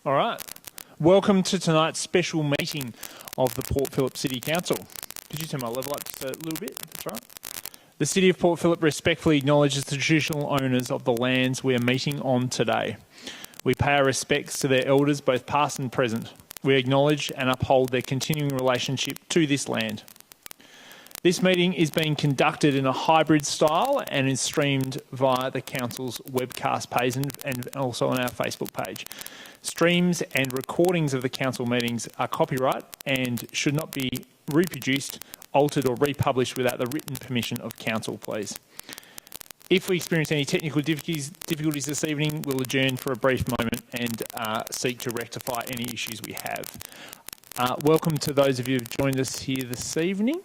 All right. Welcome to tonight's special meeting of the Port Phillip City Council. Could you turn my level up just a little bit? That's right. The City of Port Phillip respectfully acknowledges the traditional owners of the lands we are meeting on today. We pay our respects to their elders, both past and present. We acknowledge and uphold their continuing relationship to this land. This meeting is being conducted in a hybrid style and is streamed via the Council's webcast page and also on our Facebook page. Streams and recordings of the Council meetings are copyright and should not be reproduced, altered or republished without the written permission of Council, please. If we experience any technical difficulties this evening, we'll adjourn for a brief moment and seek to rectify any issues we have. Welcome to those of you who have joined us here this evening.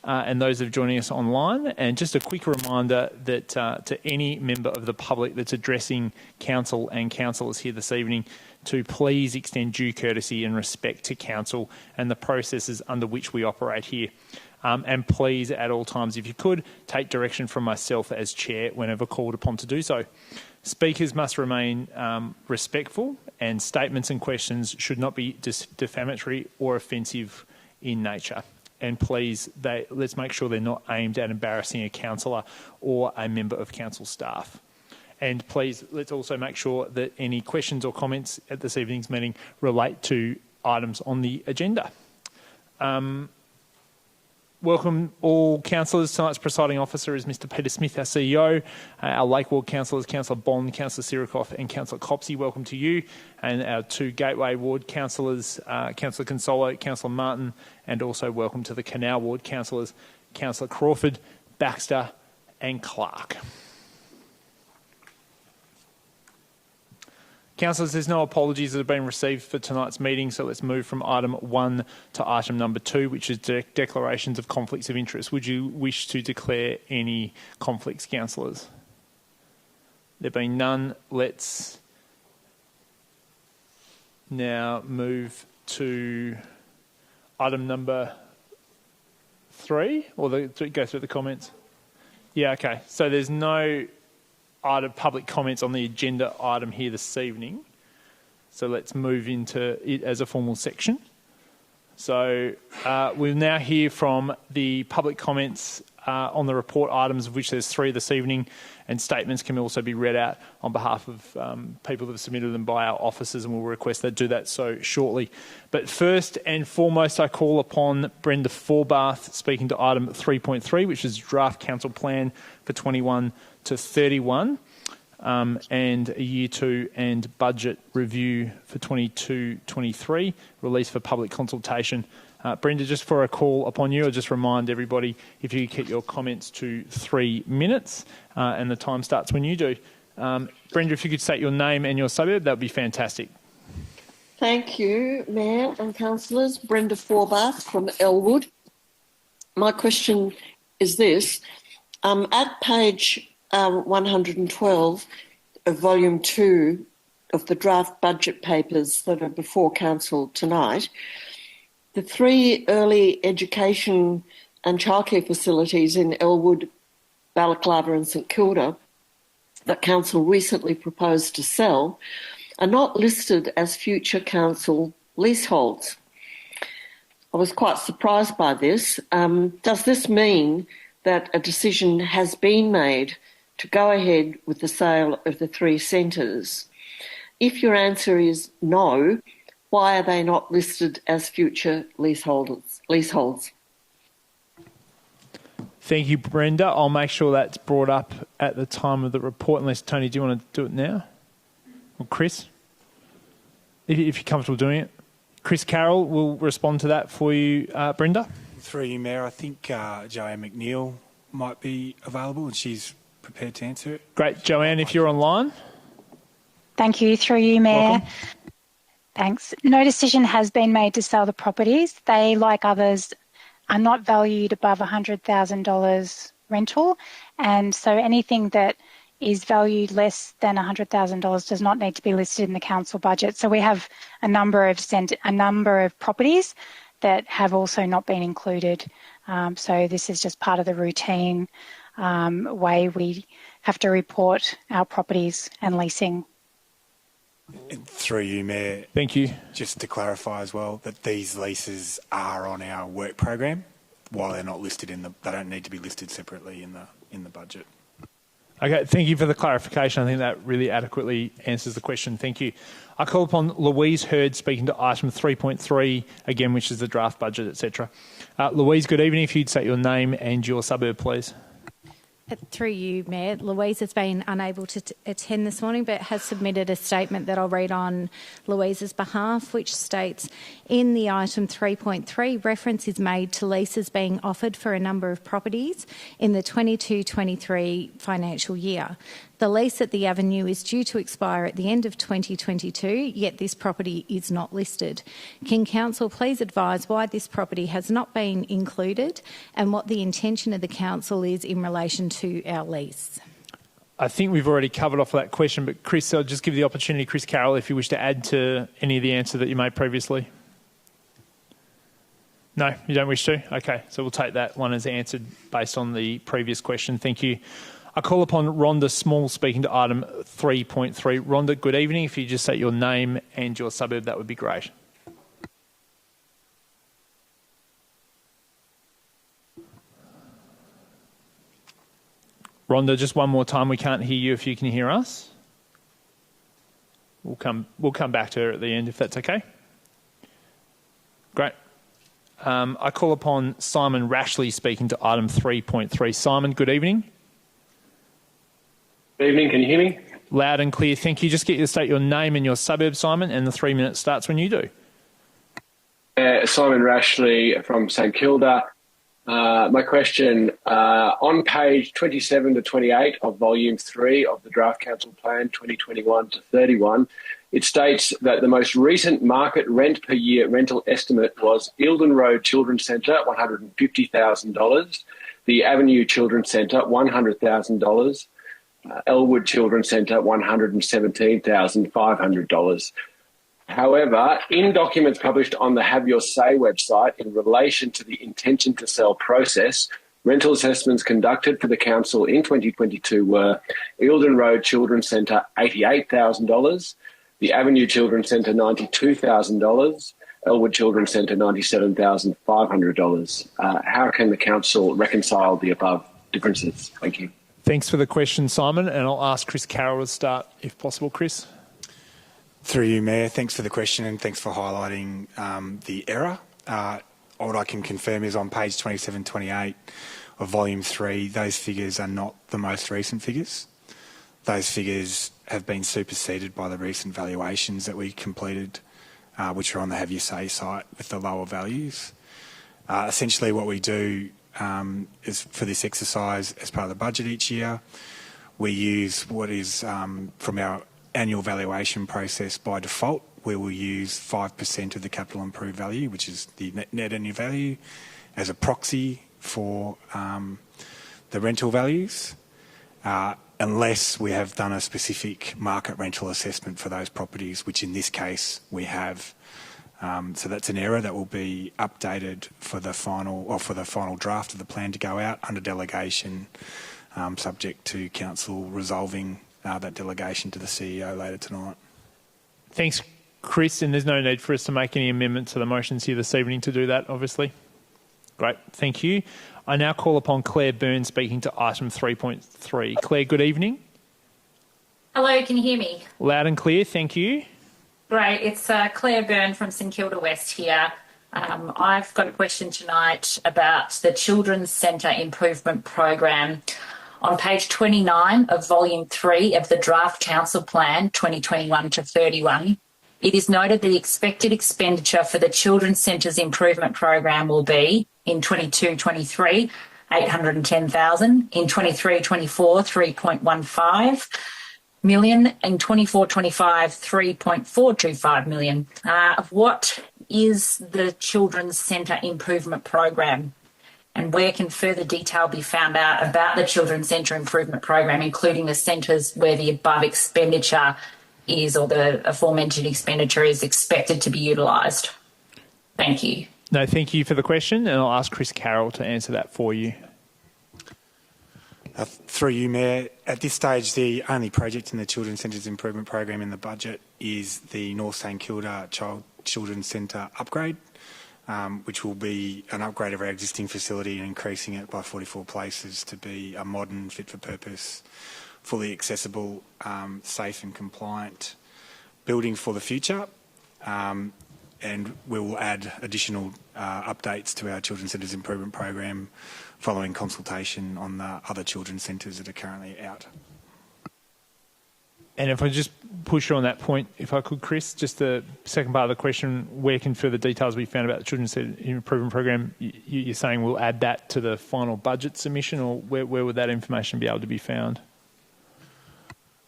And those of joining us online. And just a quick reminder that to any member of the public that's addressing Council and councillors here this evening to please extend due courtesy and respect to Council and the processes under which we operate here. And please, at all times, if you could, take direction from myself as chair whenever called upon to do so. Speakers must remain respectful, and statements and questions should not be defamatory or offensive in nature. And please, let's make sure they're not aimed at embarrassing a councillor or a member of council staff. And please, let's also make sure that any questions or comments at this evening's meeting relate to items on the agenda. Welcome all councillors. Tonight's presiding officer is Mr Peter Smith, our CEO. Our Lake Ward councillors, Councillor Bond, Councillor Sirikoff and Councillor Copsey, welcome to you. And our two Gateway Ward councillors, Councillor Consolo, Councillor Martin, and also welcome to the Canal Ward councillors, Councillor Crawford, Baxter and Clark. Councillors, there's no apologies that have been received for tonight's meeting, so let's move from item 1 to item number 2, which is declarations of conflicts of interest. Would you wish to declare any conflicts, councillors? There being none, let's now move to item number 3, or go through the comments. Yeah, okay. So there's no public comments on the agenda item here this evening. So let's move into it as a formal section. So we'll now hear from the public comments on the report items, of which there's 3 this evening, and statements can also be read out on behalf of people that have submitted them by our officers, and we'll request they do that so shortly. But first and foremost, I call upon Brenda Forbath speaking to item 3.3, which is draft council plan for 21 to 31, and a year 2 and budget review for 22-23, released for public consultation. Brenda, just for a call upon you, I'll just remind everybody if you keep your comments to 3 minutes, and the time starts when you do. Brenda, if you could state your name and your suburb, that would be fantastic. Thank you, Mayor and Councillors. Brenda Forbath from Elwood. My question is this. At page 112 of volume 2 of the draft budget papers that are before Council tonight, the 3 early education and childcare facilities in Elwood, Balaclava and St Kilda that Council recently proposed to sell are not listed as future Council leaseholds. I was quite surprised by this. Does this mean that a decision has been made to go ahead with the sale of the 3 centres? If your answer is no, why are they not listed as future leaseholds? Thank you, Brenda. I'll make sure that's brought up at the time of the report, unless, Tony, do you want to do it now? Or Chris? If you're comfortable doing it. Chris Carroll will respond to that for you, Brenda. Through you, Mayor, I think Joanne McNeil might be available and she's prepared to answer it. Great. Joanne, if you're online. Thank you. Through you, Mayor. Welcome. Thanks. No decision has been made to sell the properties. They, like others, are not valued above $100,000 rental, and so anything that is valued less than $100,000 does not need to be listed in the council budget. So we have a number of properties that have also not been included. So this is just part of the routine way we have to report our properties and leasing. Through you, Mayor. Thank you. Just to clarify as well that these leases are on our work program, while they're not listed they don't need to be listed separately in the budget. Okay, thank you for the clarification. I think that really adequately answers the question. Thank you. I call upon Louise Heard speaking to item 3.3, again, which is the draft budget, etc. Louise, good evening. If you'd state your name and your suburb, please. Through you, Mayor. Louise has been unable to attend this morning but has submitted a statement that I'll read on Louise's behalf, which states, in the item 3.3, reference is made to leases being offered for a number of properties in the 22-23 financial year. The lease at the Avenue is due to expire at the end of 2022, yet this property is not listed. Can Council please advise why this property has not been included and what the intention of the Council is in relation to our lease? I think we've already covered off that question, but Chris, I'll just give you the opportunity, Chris Carroll, if you wish to add to any of the answer that you made previously. No, you don't wish to? Okay, so we'll take that one as answered based on the previous question. Thank you. I call upon Ronda Small speaking to item 3.3. Rhonda, good evening. If you just state your name and your suburb, that would be great. Rhonda, just one more time. We can't hear you if you can hear us. We'll come back to her at the end if that's okay. Great. I call upon Simon Rashley speaking to item 3.3. Simon, good evening. Good evening, can you hear me? Loud and clear, thank you. Just get you to state your name and your suburb, Simon, and the 3 minutes starts when you do. Simon Rashley from St Kilda. My question, on page 27 to 28 of volume 3 of the Draft Council Plan 2021 to 31, it states that the most recent market rent per year rental estimate was Eildon Road Children's Centre, $150,000, the Avenue Children's Centre, $100,000, Elwood Children's Centre, $117,500. However, in documents published on the Have Your Say website in relation to the intention to sell process, rental assessments conducted for the council in 2022 were Eildon Road Children's Centre, $88,000, the Avenue Children's Centre, $92,000, Elwood Children's Centre, $97,500. How can the council reconcile the above differences? Thank you. Thanks for the question, Simon, and I'll ask Chris Carroll to start, if possible. Chris? Through you, Mayor, thanks for the question and thanks for highlighting the error. What I can confirm is on page 27-28 of volume 3, those figures are not the most recent figures. Those figures have been superseded by the recent valuations that we completed, which are on the Have Your Say site with the lower values. Essentially what we do is for this exercise as part of the budget each year, we use what is from our annual valuation process by default. We will use 5% of the capital improved value, which is the net annual value, as a proxy for the rental values, unless we have done a specific market rental assessment for those properties, which in this case we have. So that's an error that will be updated for the final draft of the plan to go out under delegation, subject to council resolving that delegation to the CEO later tonight. Thanks, Chris, and there's no need for us to make any amendment to the motions here this evening to do that, obviously. Great, thank you. I now call upon Claire Byrne speaking to item 3.3. Claire, good evening. Hello, can you hear me? Loud and clear, thank you. Great, it's Claire Byrne from St Kilda West here. I've got a question tonight about the Children's Centre Improvement Program. On page 29 of volume 3 of the Draft Council Plan 2021 to 31, it is noted the expected expenditure for the Children's Centres Improvement Program will be in 22-23, $810,000, in 23-24, $3.15 million, in 24-25, $3.425 million. What is the Children's Centre Improvement Program, and where can further detail be found out about the Children's Centre Improvement Program, including the centres where the above expenditure is, or the aforementioned expenditure is expected to be utilised? Thank you. No, thank you for the question, and I'll ask Chris Carroll to answer that for you. Through you, Mayor, at this stage, the only project in the Children's Centres Improvement Program in the budget is the North St Kilda Children's Centre upgrade, which will be an upgrade of our existing facility and increasing it by 44 places to be a modern, fit-for-purpose, fully accessible, safe and compliant building for the future. And we will add additional updates to our Children's Centres Improvement Program following consultation on the other children's centres that are currently out. And if I just push you on that point, if I could, Chris, just the second part of the question, where can further details be found about the Children's Centres Improvement Program? You're saying we'll add that to the final budget submission, or where would that information be able to be found?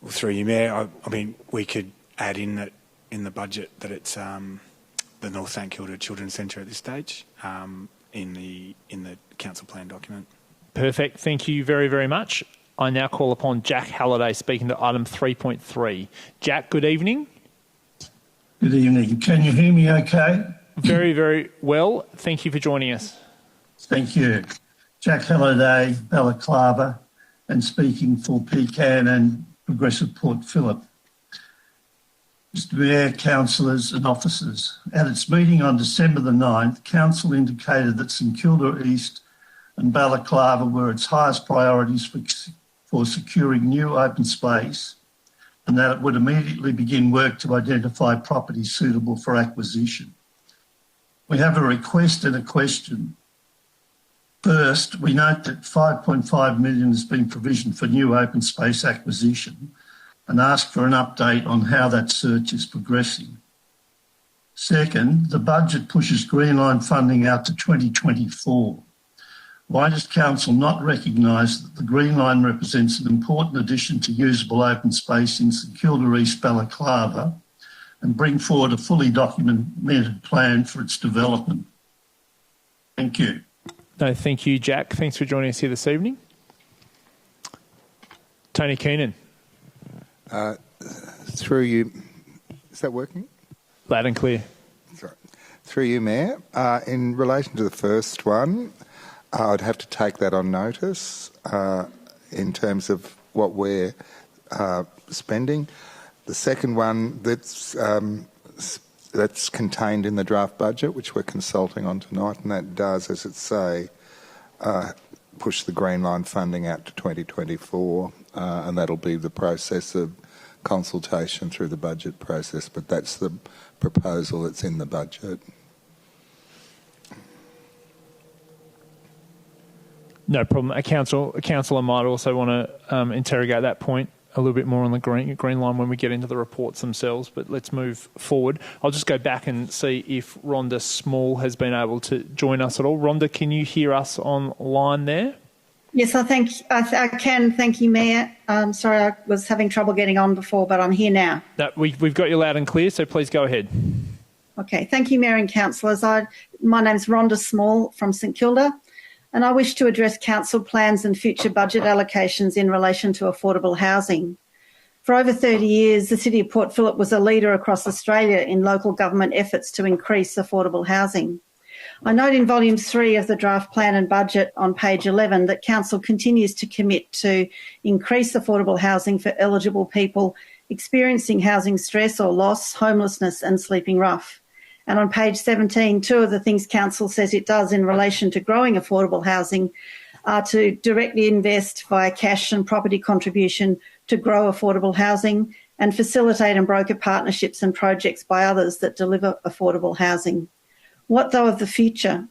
Well, through you, Mayor, I mean, we could add in that in the budget that it's the North St Kilda Children's Centre at this stage in the council plan document. Perfect. Thank you very, very much. I now call upon Jack Halliday speaking to item 3.3. Jack, good evening. Good evening. Can you hear me okay? Very, very well. Thank you for joining us. Thank you. Jack Halliday, Balaclava, and speaking for Pecan and Progressive Port Phillip. Mr Mayor, councillors and officers, at its meeting on December the 9th, Council indicated that St Kilda East and Balaclava were its highest priorities for securing new open space, and that it would immediately begin work to identify properties suitable for acquisition. We have a request and a question. First, we note that $5.5 million has been provisioned for new open space acquisition, and ask for an update on how that search is progressing. Second, the budget pushes Green Line funding out to 2024. Why does Council not recognise that the Green Line represents an important addition to usable open space in St Kilda East Balaclava and bring forward a fully documented plan for its development? Thank you. No, thank you, Jack. Thanks for joining us here this evening. Tony Keenan. Through you, is that working? Loud and clear. Sorry. Through you, Mayor. In relation to the first one, I'd have to take that on notice in terms of what we're spending. The second one, that's contained in the draft budget, which we're consulting on tonight, and that does, as it say, push the Green Line funding out to 2024, and that'll be the process of consultation through the budget process, but that's the proposal that's in the budget. No problem. A councillor might also want to interrogate that point a little bit more on the green line when we get into the reports themselves, but let's move forward. I'll just go back and see if Ronda Small has been able to join us at all. Ronda, can you hear us online there? Yes, I can. Thank you, Mayor. Sorry, I was having trouble getting on before, but I'm here now. No, we've got you loud and clear, so please go ahead. Okay, thank you, Mayor and councillors. My name's Ronda Small from St Kilda, and I wish to address council plans and future budget allocations in relation to affordable housing. For over 30 years, the City of Port Phillip was a leader across Australia in local government efforts to increase affordable housing. I note in Volume 3 of the Draft Plan and Budget on page 11 that Council continues to commit to increase affordable housing for eligible people experiencing housing stress or loss, homelessness and sleeping rough. And on page 17, two of the things Council says it does in relation to growing affordable housing are to directly invest via cash and property contribution to grow affordable housing and facilitate and broker partnerships and projects by others that deliver affordable housing. What, though, of the future?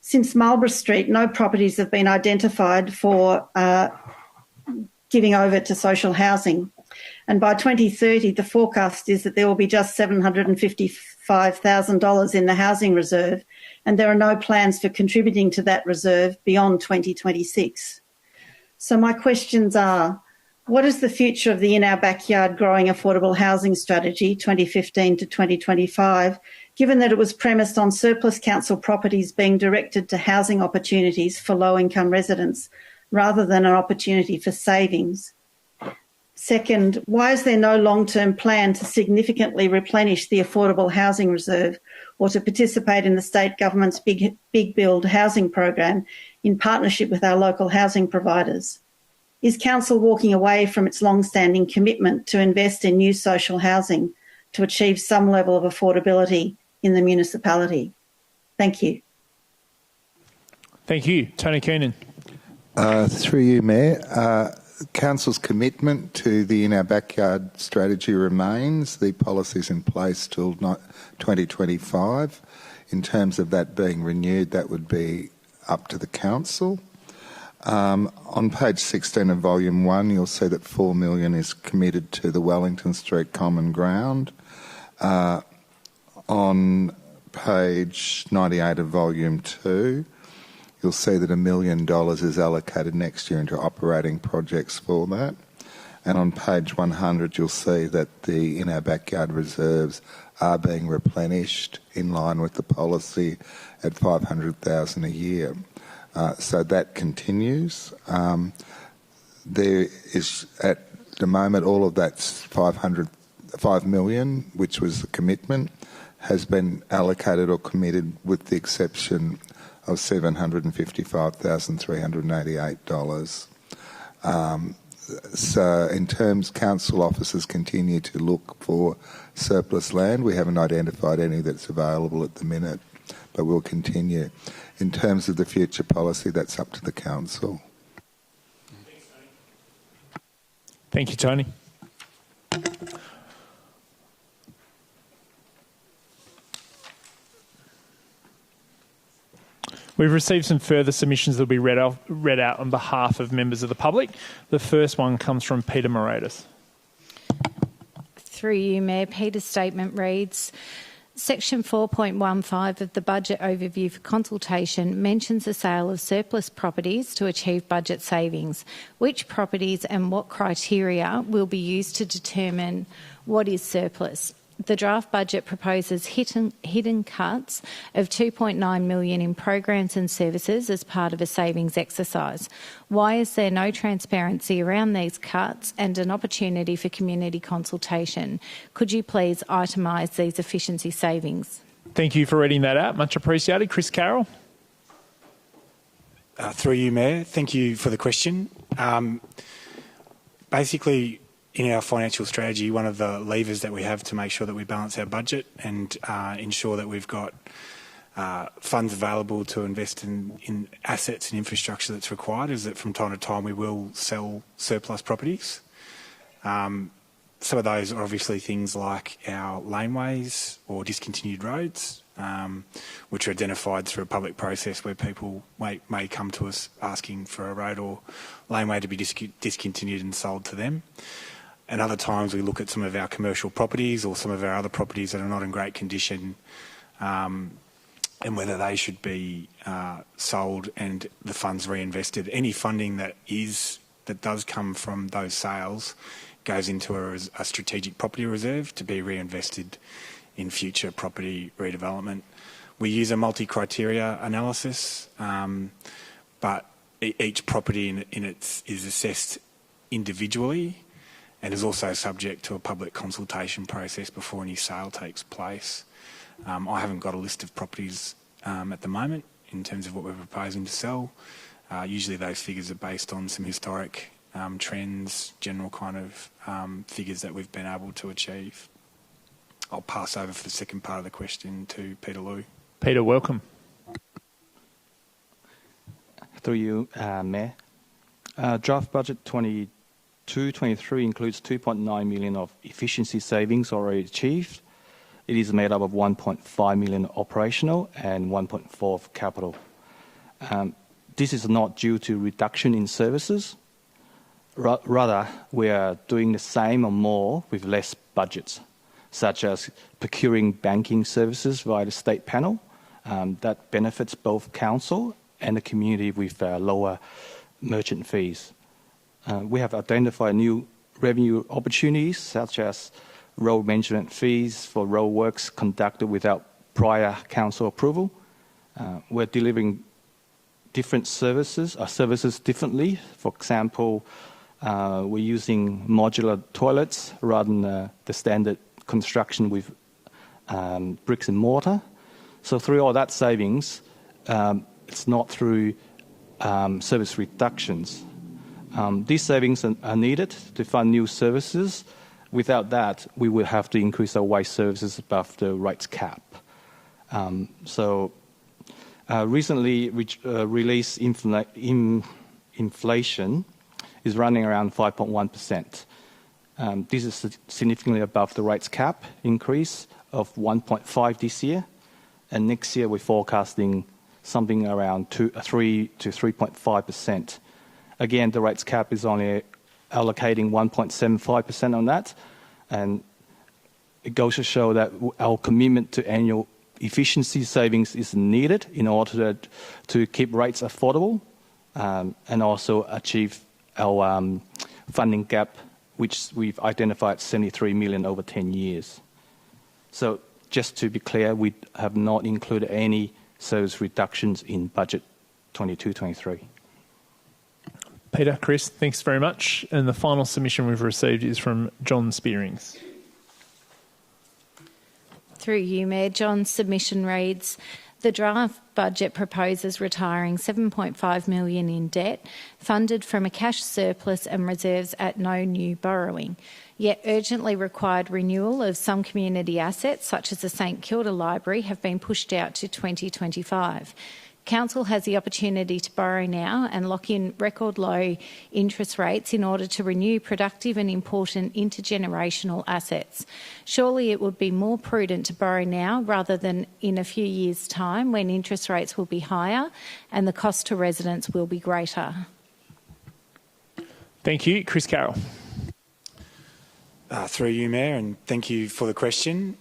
Since Marlborough Street, no properties have been identified for giving over to social housing. And by 2030, the forecast is that there will be just $755,000 in the housing reserve, and there are no plans for contributing to that reserve beyond 2026. So my questions are, what is the future of the In Our Backyard Growing Affordable Housing Strategy 2015 to 2025, given that it was premised on surplus council properties being directed to housing opportunities for low-income residents rather than an opportunity for savings? Second, why is there no long-term plan to significantly replenish the affordable housing reserve or to participate in the state government's Big Build housing program in partnership with our local housing providers? Is Council walking away from its long-standing commitment to invest in new social housing to achieve some level of affordability in the municipality? Thank you. Thank you. Tony Keenan. Through you, Mayor. Council's commitment to the In Our Backyard strategy remains. The policy's in place till 2025. In terms of that being renewed, that would be up to the Council. On page 16 of Volume 1, you'll see that $4 million is committed to the Wellington Street Common Ground. On page 98 of Volume 2, you'll see that $1 million is allocated next year into operating projects for that. And on page 100, you'll see that the In Our Backyard reserves are being replenished in line with the policy at $500,000 a year. So that continues. There is, at the moment, all of that $5 million, which was the commitment, has been allocated or committed with the exception of $755,388. So in terms, council officers continue to look for surplus land. We haven't identified any that's available at the minute, but we'll continue. In terms of the future policy, that's up to the council. Thank you, Tony. We've received some further submissions that will be read out on behalf of members of the public. The first one comes from Peter Moratas. Through you, Mayor, Peter's statement reads, Section 4.15 of the Budget Overview for Consultation mentions the sale of surplus properties to achieve budget savings. Which properties and what criteria will be used to determine what is surplus? The draft budget proposes hidden cuts of $2.9 million in programs and services as part of a savings exercise. Why is there no transparency around these cuts and an opportunity for community consultation? Could you please itemise these efficiency savings? Thank you for reading that out. Much appreciated. Chris Carroll. Through you, Mayor. Thank you for the question. Basically, in our financial strategy, one of the levers that we have to make sure that we balance our budget and ensure that we've got funds available to invest in assets and infrastructure that's required is that from time to time we will sell surplus properties. Some of those are obviously things like our laneways or discontinued roads, which are identified through a public process where people may come to us asking for a road or laneway to be discontinued and sold to them. And other times we look at some of our commercial properties or some of our other properties that are not in great condition and whether they should be sold and the funds reinvested. Any funding that does come from those sales goes into a strategic property reserve to be reinvested in future property redevelopment. We use a multi-criteria analysis, but each property is assessed individually and is also subject to a public consultation process before any sale takes place. I haven't got a list of properties at the moment in terms of what we're proposing to sell. Usually those figures are based on some historic trends, general kind of figures that we've been able to achieve. I'll pass over for the second part of the question to Peter Liu. Peter, welcome. Through you, Mayor. Draft budget 22-23 includes $2.9 million of efficiency savings already achieved. It is made up of $1.5 million operational and $1.4 of capital. This is not due to reduction in services. Rather, we are doing the same or more with less budgets, such as procuring banking services via the state panel. That benefits both council and the community with lower merchant fees. We have identified new revenue opportunities, such as road management fees for road works conducted without prior council approval. We're delivering different services differently. For example, we're using modular toilets rather than the standard construction with bricks and mortar. So through all that savings, it's not through service reductions. These savings are needed to fund new services. Without that, we would have to increase our waste services above the rates cap. Recently released inflation is running around 5.1%. This is significantly above the rates cap increase of 1.5 this year, and next year we're forecasting something around 3 to 3.5%. Again, the rates cap is only allocating 1.75% on that, and it goes to show that our commitment to annual efficiency savings is needed in order to keep rates affordable and also achieve our funding gap, which we've identified 73 million over 10 years. So just to be clear, we have not included any service reductions in budget 22-23. Peter, Chris, thanks very much. And the final submission we've received is from John Spearings. Through you, Mayor. John's submission reads, the draft budget proposes retiring $7.5 million in debt, funded from a cash surplus and reserves at no new borrowing. Yet urgently required renewal of some community assets, such as the St Kilda Library, have been pushed out to 2025. Council has the opportunity to borrow now and lock in record low interest rates in order to renew productive and important intergenerational assets. Surely it would be more prudent to borrow now rather than in a few years' time when interest rates will be higher and the cost to residents will be greater. Thank you. Chris Carroll. Through you, Mayor, and thank you for the question.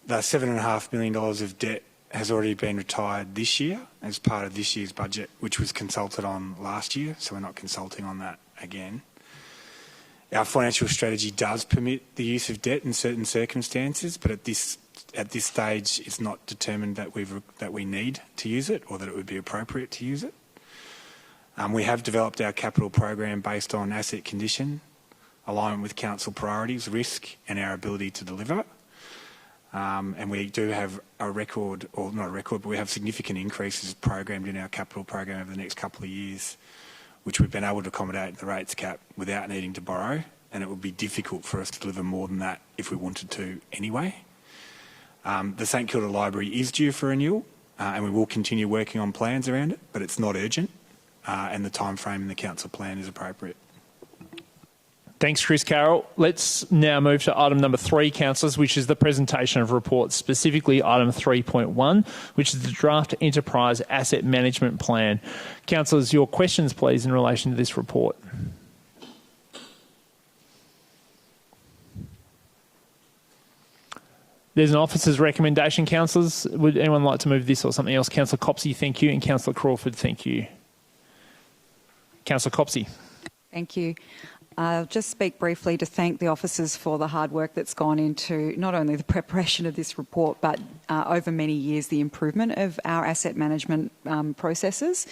The $7.5 million of debt has already been retired this year as part of this year's budget, which was consulted on last year, so we're not consulting on that again. Our financial strategy does permit the use of debt in certain circumstances, but at this stage it's not determined that we need to use it or that it would be appropriate to use it. We have developed our capital program based on asset condition, alignment with council priorities, risk and our ability to deliver. And we do have a record, or not a record, but we have significant increases programmed in our capital program over the next couple of years, which we've been able to accommodate in the rates cap without needing to borrow, and it would be difficult for us to deliver more than that if we wanted to anyway. The St Kilda Library is due for renewal, and we will continue working on plans around it, but it's not urgent, and the time frame in the council plan is appropriate. Thanks, Chris Carroll. Let's now move to item number 3, councillors, which is the presentation of reports, specifically item 3.1, which is the draft enterprise asset management plan. Councillors, your questions, please, in relation to this report. There's an officer's recommendation, councillors. Would anyone like to move this or something else? Councillor Copsey, thank you, and Councillor Crawford, thank you. Councillor Copsey. Thank you. I'll just speak briefly to thank the officers for the hard work that's gone into not only the preparation of this report, but over many years the improvement of our asset management processes.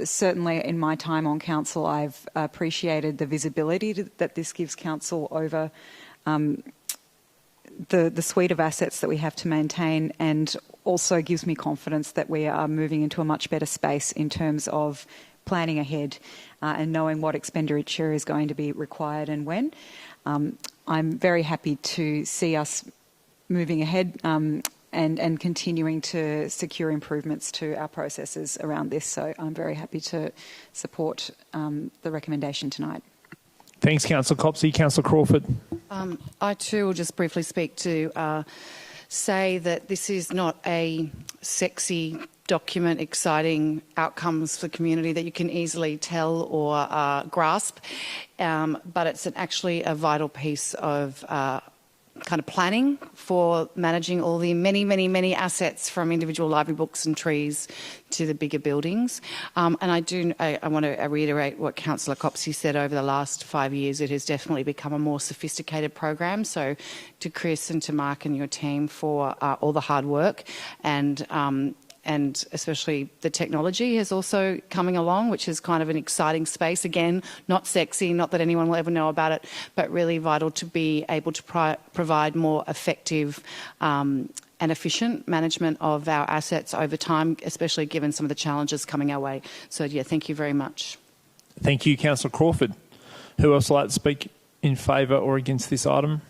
Certainly in my time on council, I've appreciated the visibility that this gives council over the suite of assets that we have to maintain, and also gives me confidence that we are moving into a much better space in terms of planning ahead and knowing what expenditure is going to be required and when. I'm very happy to see us moving ahead and continuing to secure improvements to our processes around this. So I'm very happy to support the recommendation tonight. Thanks, Councillor Copsey. Councillor Crawford. I too will just briefly speak to say that this is not a sexy document, exciting outcomes for the community that you can easily tell or grasp, but it's actually a vital piece of kind of planning for managing all the many assets, from individual library books and trees to the bigger buildings. And I want to reiterate what Councillor Copsey said. Over the last 5 years, it has definitely become a more sophisticated program. So to Chris and to Mark and your team for all the hard work, and especially the technology is also coming along, which is kind of an exciting space. Again, not sexy, not that anyone will ever know about it, but really vital to be able to provide more effective and efficient management of our assets over time, especially given some of the challenges coming our way. So, yeah, thank you very much. Thank you, Councillor Crawford. Who else would like to speak in favour or against this item?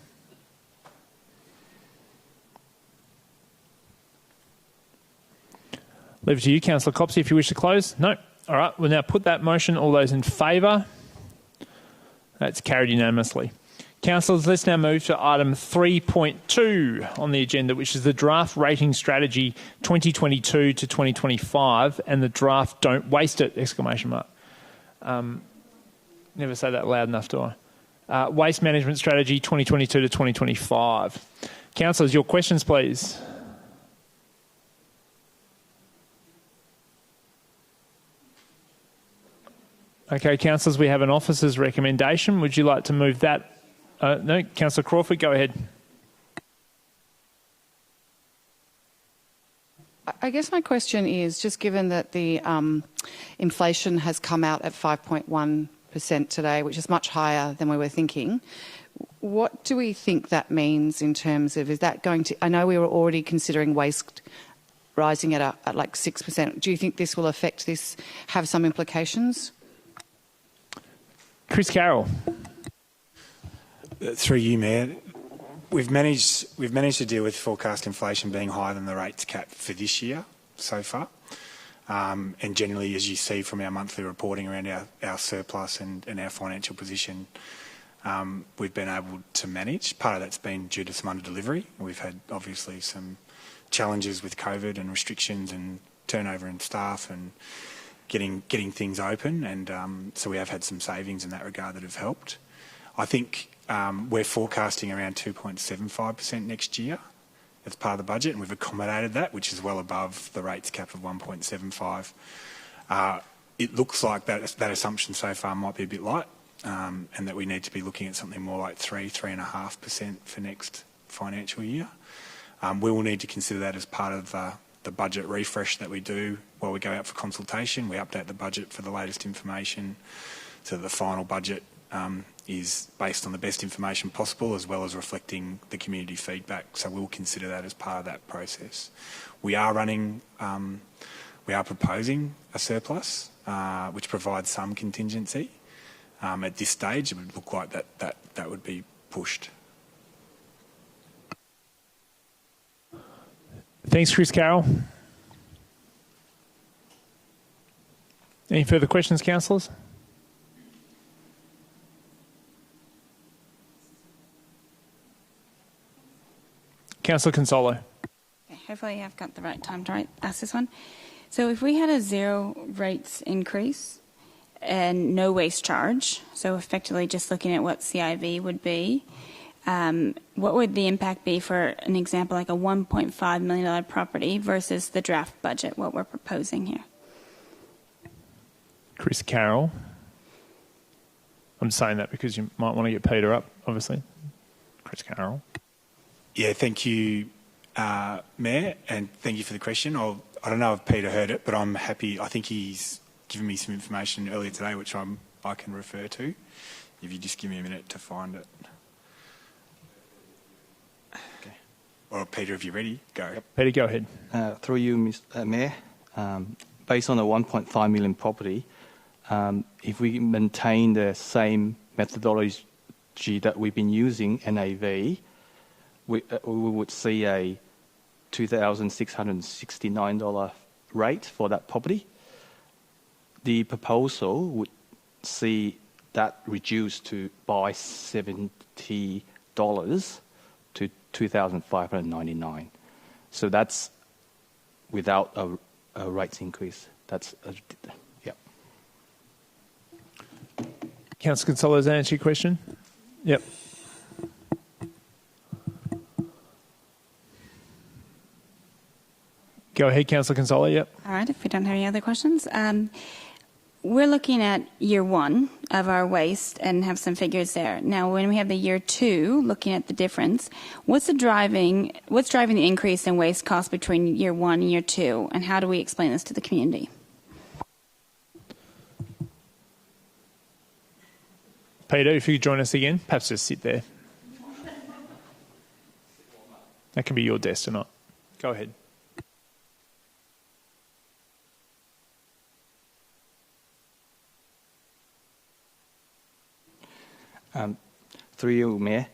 Leave it to you, Councillor Copsey, if you wish to close. No. All right, we'll now put that motion. All those in favour? That's carried unanimously. Councillors, let's now move to item 3.2 on the agenda, which is the draft rating strategy 2022 to 2025 and the draft Don't Waste It! Exclamation mark. Never say that loud enough, do I? Waste Management Strategy 2022 to 2025. Councillors, your questions, please. Okay, councillors, we have an officer's recommendation. Would you like to move that? No, Councillor Crawford, go ahead. I guess my question is, just given that the inflation has come out at 5.1% today, which is much higher than we were thinking, what do we think that means in terms of, is that going to, I know we were already considering waste rising at like 6%. Do you think this will affect this, have some implications? Chris Carroll. Through you, Mayor, we've managed to deal with forecast inflation being higher than the rates cap for this year so far. And generally, as you see from our monthly reporting around our surplus and our financial position, we've been able to manage. Part of that's been due to some under-delivery. We've had obviously some challenges with COVID and restrictions and turnover in staff and getting things open, and so we have had some savings in that regard that have helped. I think we're forecasting around 2.75% next year as part of the budget, and we've accommodated that, which is well above the rates cap of 1.75. It looks like that assumption so far might be a bit light, and that we need to be looking at something more like 3.5% for next financial year. We will need to consider that as part of the budget refresh that we do while we go out for consultation. We update the budget for the latest information so that the final budget is based on the best information possible, as well as reflecting the community feedback. So we'll consider that as part of that process. We are proposing a surplus, which provides some contingency. At this stage, it would look like that would be pushed. Thanks, Chris Carroll. Any further questions, councillors? Councillor Consolo. Okay, hopefully I've got the right time to ask this one. So if we had a zero rates increase and no waste charge, so effectively just looking at what CIV would be, what would the impact be for an example like a $1.5 million property versus the draft budget, what we're proposing here? Chris Carroll. I'm saying that because you might want to get Peter up, obviously. Chris Carroll. Yeah, thank you, Mayor, and thank you for the question. I don't know if Peter heard it, but I'm happy. I think he's given me some information earlier today, which I can refer to. If you just give me a minute to find it. Okay. Or Peter, if you're ready, go. Yep. Peter, go ahead. Through you, Mr. Mayor, based on the 1.5 million property, if we maintain the same methodology that we've been using, NAV, we would see a $2,669 rate for that property. The proposal would see that reduced by $70 to $2,599. So that's without a rates increase. That's yeah. Councillor Consolo, does that answer your question? Yep. Go ahead, Councillor Consolo. Yep. All right, if we don't have any other questions. We're looking at year one of our waste and have some figures there. Now, when we have the year two, looking at the difference, what's driving the increase in waste costs between year one and year two, and how do we explain this to the community? Peter, if you could join us again, perhaps just sit there. That can be your desk or not. Go ahead. Through you, Mayor.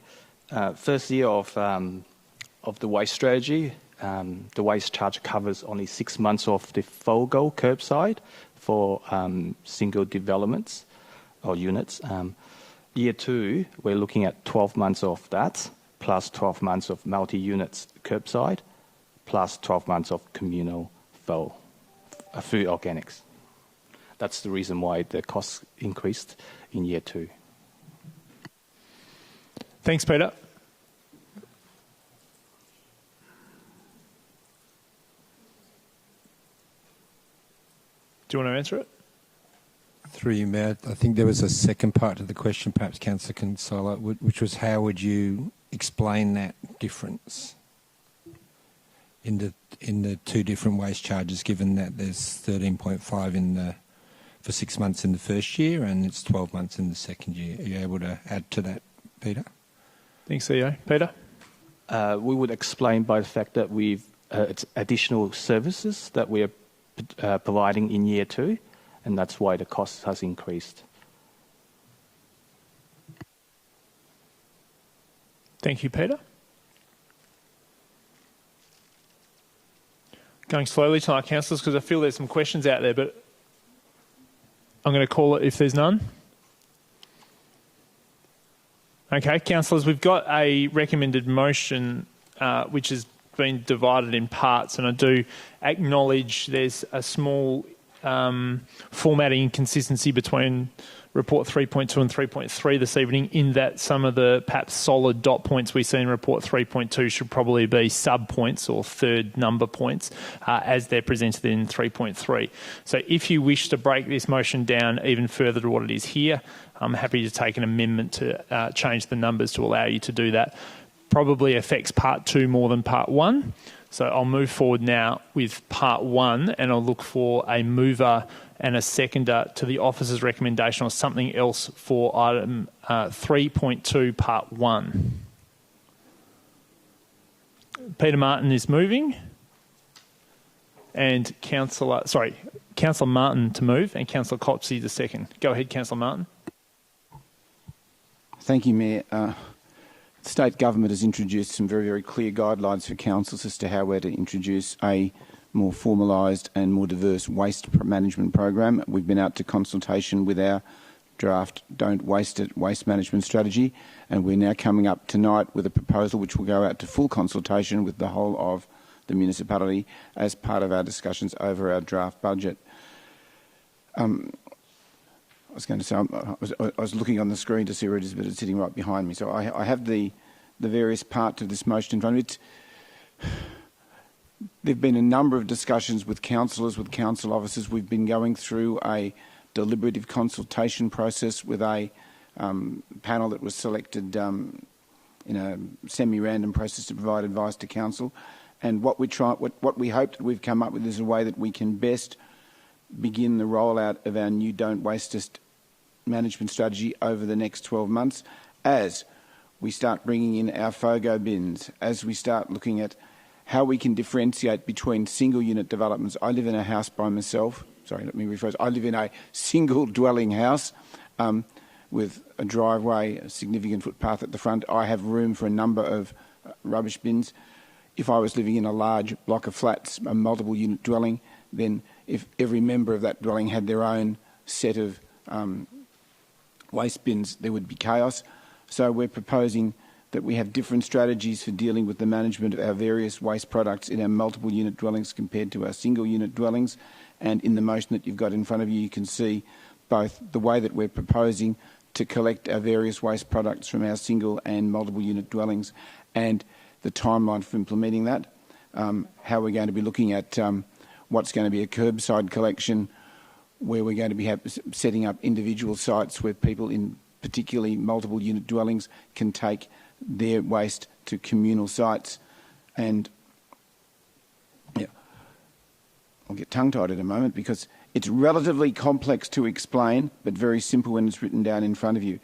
First year of the waste strategy, the waste charge covers only 6 months of the FOGO curbside for single developments or units. Year 2, we're looking at 12 months of that, plus 12 months of multi-units curbside, plus 12 months of communal food organics. That's the reason why the costs increased in year 2. Thanks, Peter. Do you want to answer it? Through you, Matt. I think there was a second part to the question, perhaps Councillor Consola, which was how would you explain that difference in the two different waste charges, given that there's 13.5 for 6 months in the first year and it's 12 months in the second year. Are you able to add to that, Peter? Thanks, CEO. Peter? We would explain by the fact that it's additional services that we are providing in year 2, and that's why the cost has increased. Thank you, Peter. Going slowly tonight, councillors, because I feel there's some questions out there, but I'm going to call it if there's none. Okay, councillors, we've got a recommended motion which has been divided in parts, and I do acknowledge there's a small formatting inconsistency between Report 3.2 and 3.3 this evening, in that some of the perhaps solid dot points we see in Report 3.2 should probably be sub-points or third number points as they're presented in 3.3. So if you wish to break this motion down even further to what it is here, I'm happy to take an amendment to change the numbers to allow you to do that. Probably affects Part 2 more than Part 1. So I'll move forward now with Part 1, and I'll look for a mover and a seconder to the officer's recommendation or something else for item 3.2 Part 1. Peter Martin is moving, and Councillor Martin to move, and Councillor Copsey to second. Go ahead, Councillor Martin. Thank you, Mayor. The state government has introduced some very, very clear guidelines for councils as to how we're to introduce a more formalised and more diverse waste management program. We've been out to consultation with our draft Don't Waste It waste management strategy, and we're now coming up tonight with a proposal which will go out to full consultation with the whole of the municipality as part of our discussions over our draft budget. I was going to say, I was looking on the screen to see where it is, but it's sitting right behind me. So I have the various parts of this motion in front of me. There have been a number of discussions with councillors, with council officers. We've been going through a deliberative consultation process with a panel that was selected in a semi-random process to provide advice to council. And what we hope that we've come up with is a way that we can best begin the rollout of our new Don't Waste It management strategy over the next 12 months as we start bringing in our FOGO bins, as we start looking at how we can differentiate between single unit developments. I live in a house by myself. Sorry, let me rephrase. I live in a single dwelling house with a driveway, a significant footpath at the front. I have room for a number of rubbish bins. If I was living in a large block of flats, a multiple unit dwelling, then if every member of that dwelling had their own set of waste bins, there would be chaos. So we're proposing that we have different strategies for dealing with the management of our various waste products in our multiple unit dwellings compared to our single unit dwellings. And in the motion that you've got in front of you, you can see both the way that we're proposing to collect our various waste products from our single and multiple unit dwellings and the timeline for implementing that, how we're going to be looking at what's going to be a curbside collection, where we're going to be setting up individual sites where people in particularly multiple unit dwellings can take their waste to communal sites. And yeah, I'll get tongue-tied in a moment because it's relatively complex to explain, but very simple when it's written down in front of you.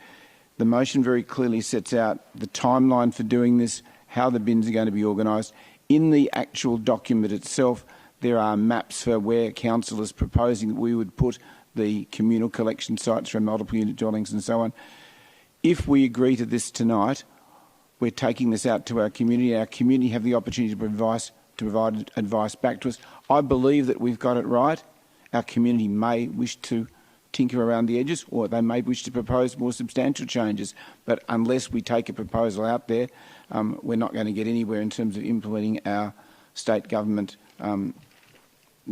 The motion very clearly sets out the timeline for doing this, how the bins are going to be organised. In the actual document itself, there are maps for where council is proposing that we would put the communal collection sites for multiple unit dwellings and so on. if we agree to this tonight, we're taking this out to our community. Our community have the opportunity to provide advice back to us. I believe that we've got it right. Our community may wish to tinker around the edges, or they may wish to propose more substantial changes. But unless we take a proposal out there, we're not going to get anywhere in terms of implementing our state government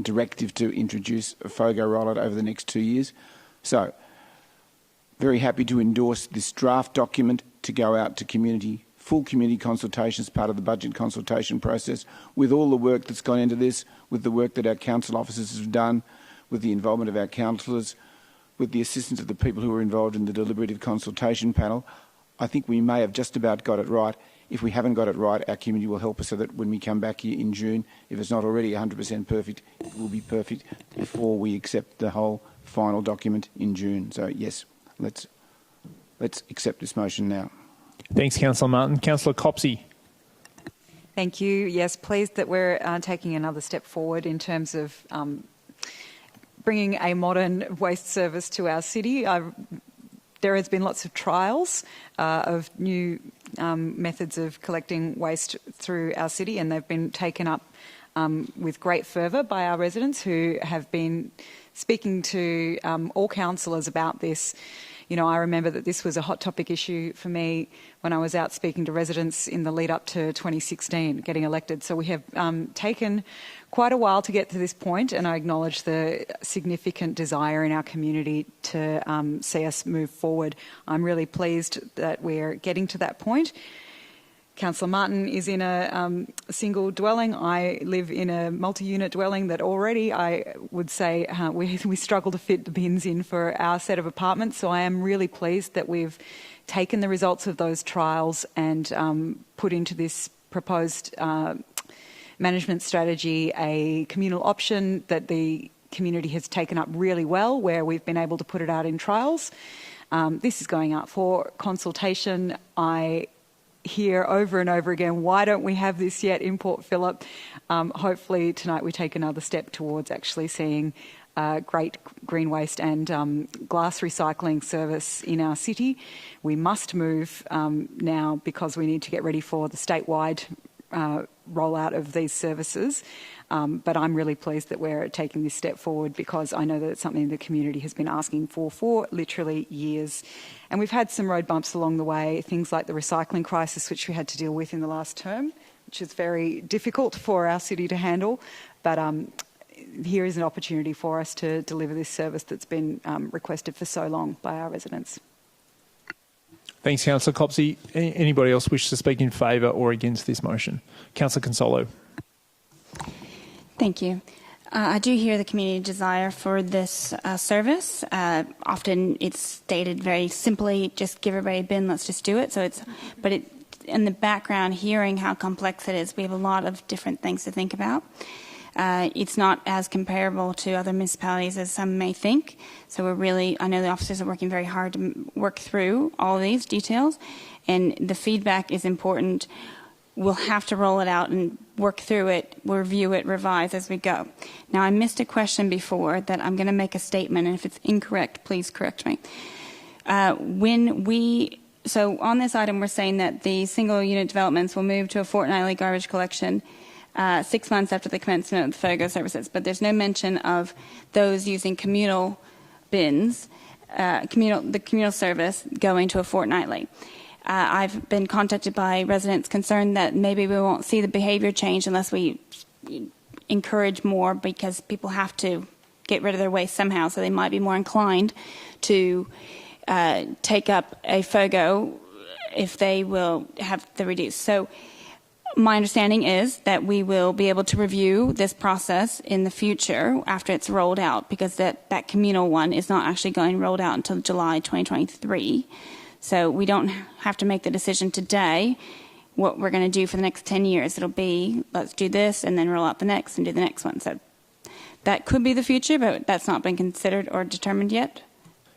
directive to introduce a FOGO rollout over the next 2 years. So, very happy to endorse this draft document to go out to full community consultation as part of the budget consultation process, with all the work that's gone into this, with the work that our council officers have done, with the involvement of our councillors, with the assistance of the people who are involved in the deliberative consultation panel. I think we may have just about got it right. If we haven't got it right, our community will help us so that when we come back here in June, if it's not already 100% perfect, it will be perfect before we accept the whole final document in June. So yes, let's accept this motion now. Thanks, Councillor Martin. Councillor Copsey. Thank you. Yes, pleased that we're taking another step forward in terms of bringing a modern waste service to our city. There has been lots of trials of new methods of collecting waste through our city, and they've been taken up with great fervour by our residents who have been speaking to all councillors about this. You know, I remember that this was a hot topic issue for me when I was out speaking to residents in the lead up to 2016, getting elected. So we have taken quite a while to get to this point, and I acknowledge the significant desire in our community to see us move forward. I'm really pleased that we're getting to that point. Councillor Martin is in a single dwelling. I live in a multi-unit dwelling that already, I would say, we struggle to fit the bins in for our set of apartments. So I am really pleased that we've taken the results of those trials and put into this proposed management strategy a communal option that the community has taken up really well, where we've been able to put it out in trials. This is going out for consultation. I hear over and over again, why don't we have this yet in Port Phillip? Hopefully tonight we take another step towards actually seeing great green waste and glass recycling service in our city. We must move now because we need to get ready for the statewide rollout of these services. But I'm really pleased that we're taking this step forward because I know that it's something the community has been asking for literally years. And we've had some road bumps along the way, things like the recycling crisis, which we had to deal with in the last term, which is very difficult for our city to handle. But here is an opportunity for us to deliver this service that's been requested for so long by our residents. Thanks, Councillor Copsey. Anybody else wish to speak in favour or against this motion? Councillor Consolo. Thank you. I do hear the community desire for this service. Often it's stated very simply, just give everybody a bin, let's just do it. In the background, hearing how complex it is, we have a lot of different things to think about. It's not as comparable to other municipalities as some may think. So I know the officers are working very hard to work through all of these details, and the feedback is important. We'll have to roll it out and work through it, review it, revise as we go. Now, I missed a question before that I'm going to make a statement, and if it's incorrect, please correct me. So on this item, we're saying that the single unit developments will move to a fortnightly garbage collection 6 months after the commencement of the FOGO services, but there's no mention of those using communal bins, the communal service going to a fortnightly. I've been contacted by residents concerned that maybe we won't see the behaviour change unless we encourage more, because people have to get rid of their waste somehow, so they might be more inclined to take up a FOGO if they will have the reduced. So my understanding is that we will be able to review this process in the future after it's rolled out, because that communal one is not actually going rolled out until July 2023. So we don't have to make the decision today what we're going to do for the next 10 years. It'll be, let's do this and then roll out the next and do the next one. So that could be the future, but that's not been considered or determined yet.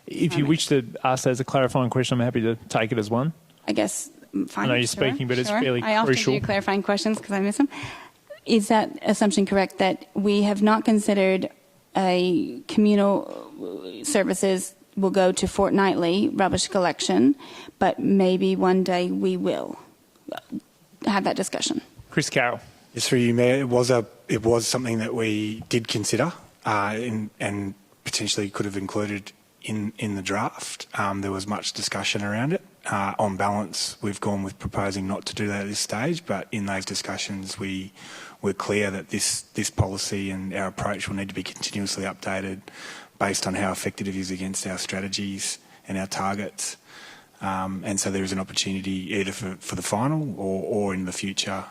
If you wish to ask that as a clarifying question, I'm happy to take it as one. I guess, fine. I know you're speaking, but it's fairly I often crucial. do clarifying questions because I miss them. Is that assumption correct, that we have not considered a communal services will go to fortnightly rubbish collection, but maybe one day we will have that discussion. Chris Carroll. Yes, through you, Mayor. It was something that we did consider and potentially could have included in the draft. There was much discussion around it. On balance, we've gone with proposing not to do that at this stage, but in those discussions we're clear that this policy and our approach will need to be continuously updated based on how effective it is against our strategies and our targets. And so there is an opportunity either for the final or in the future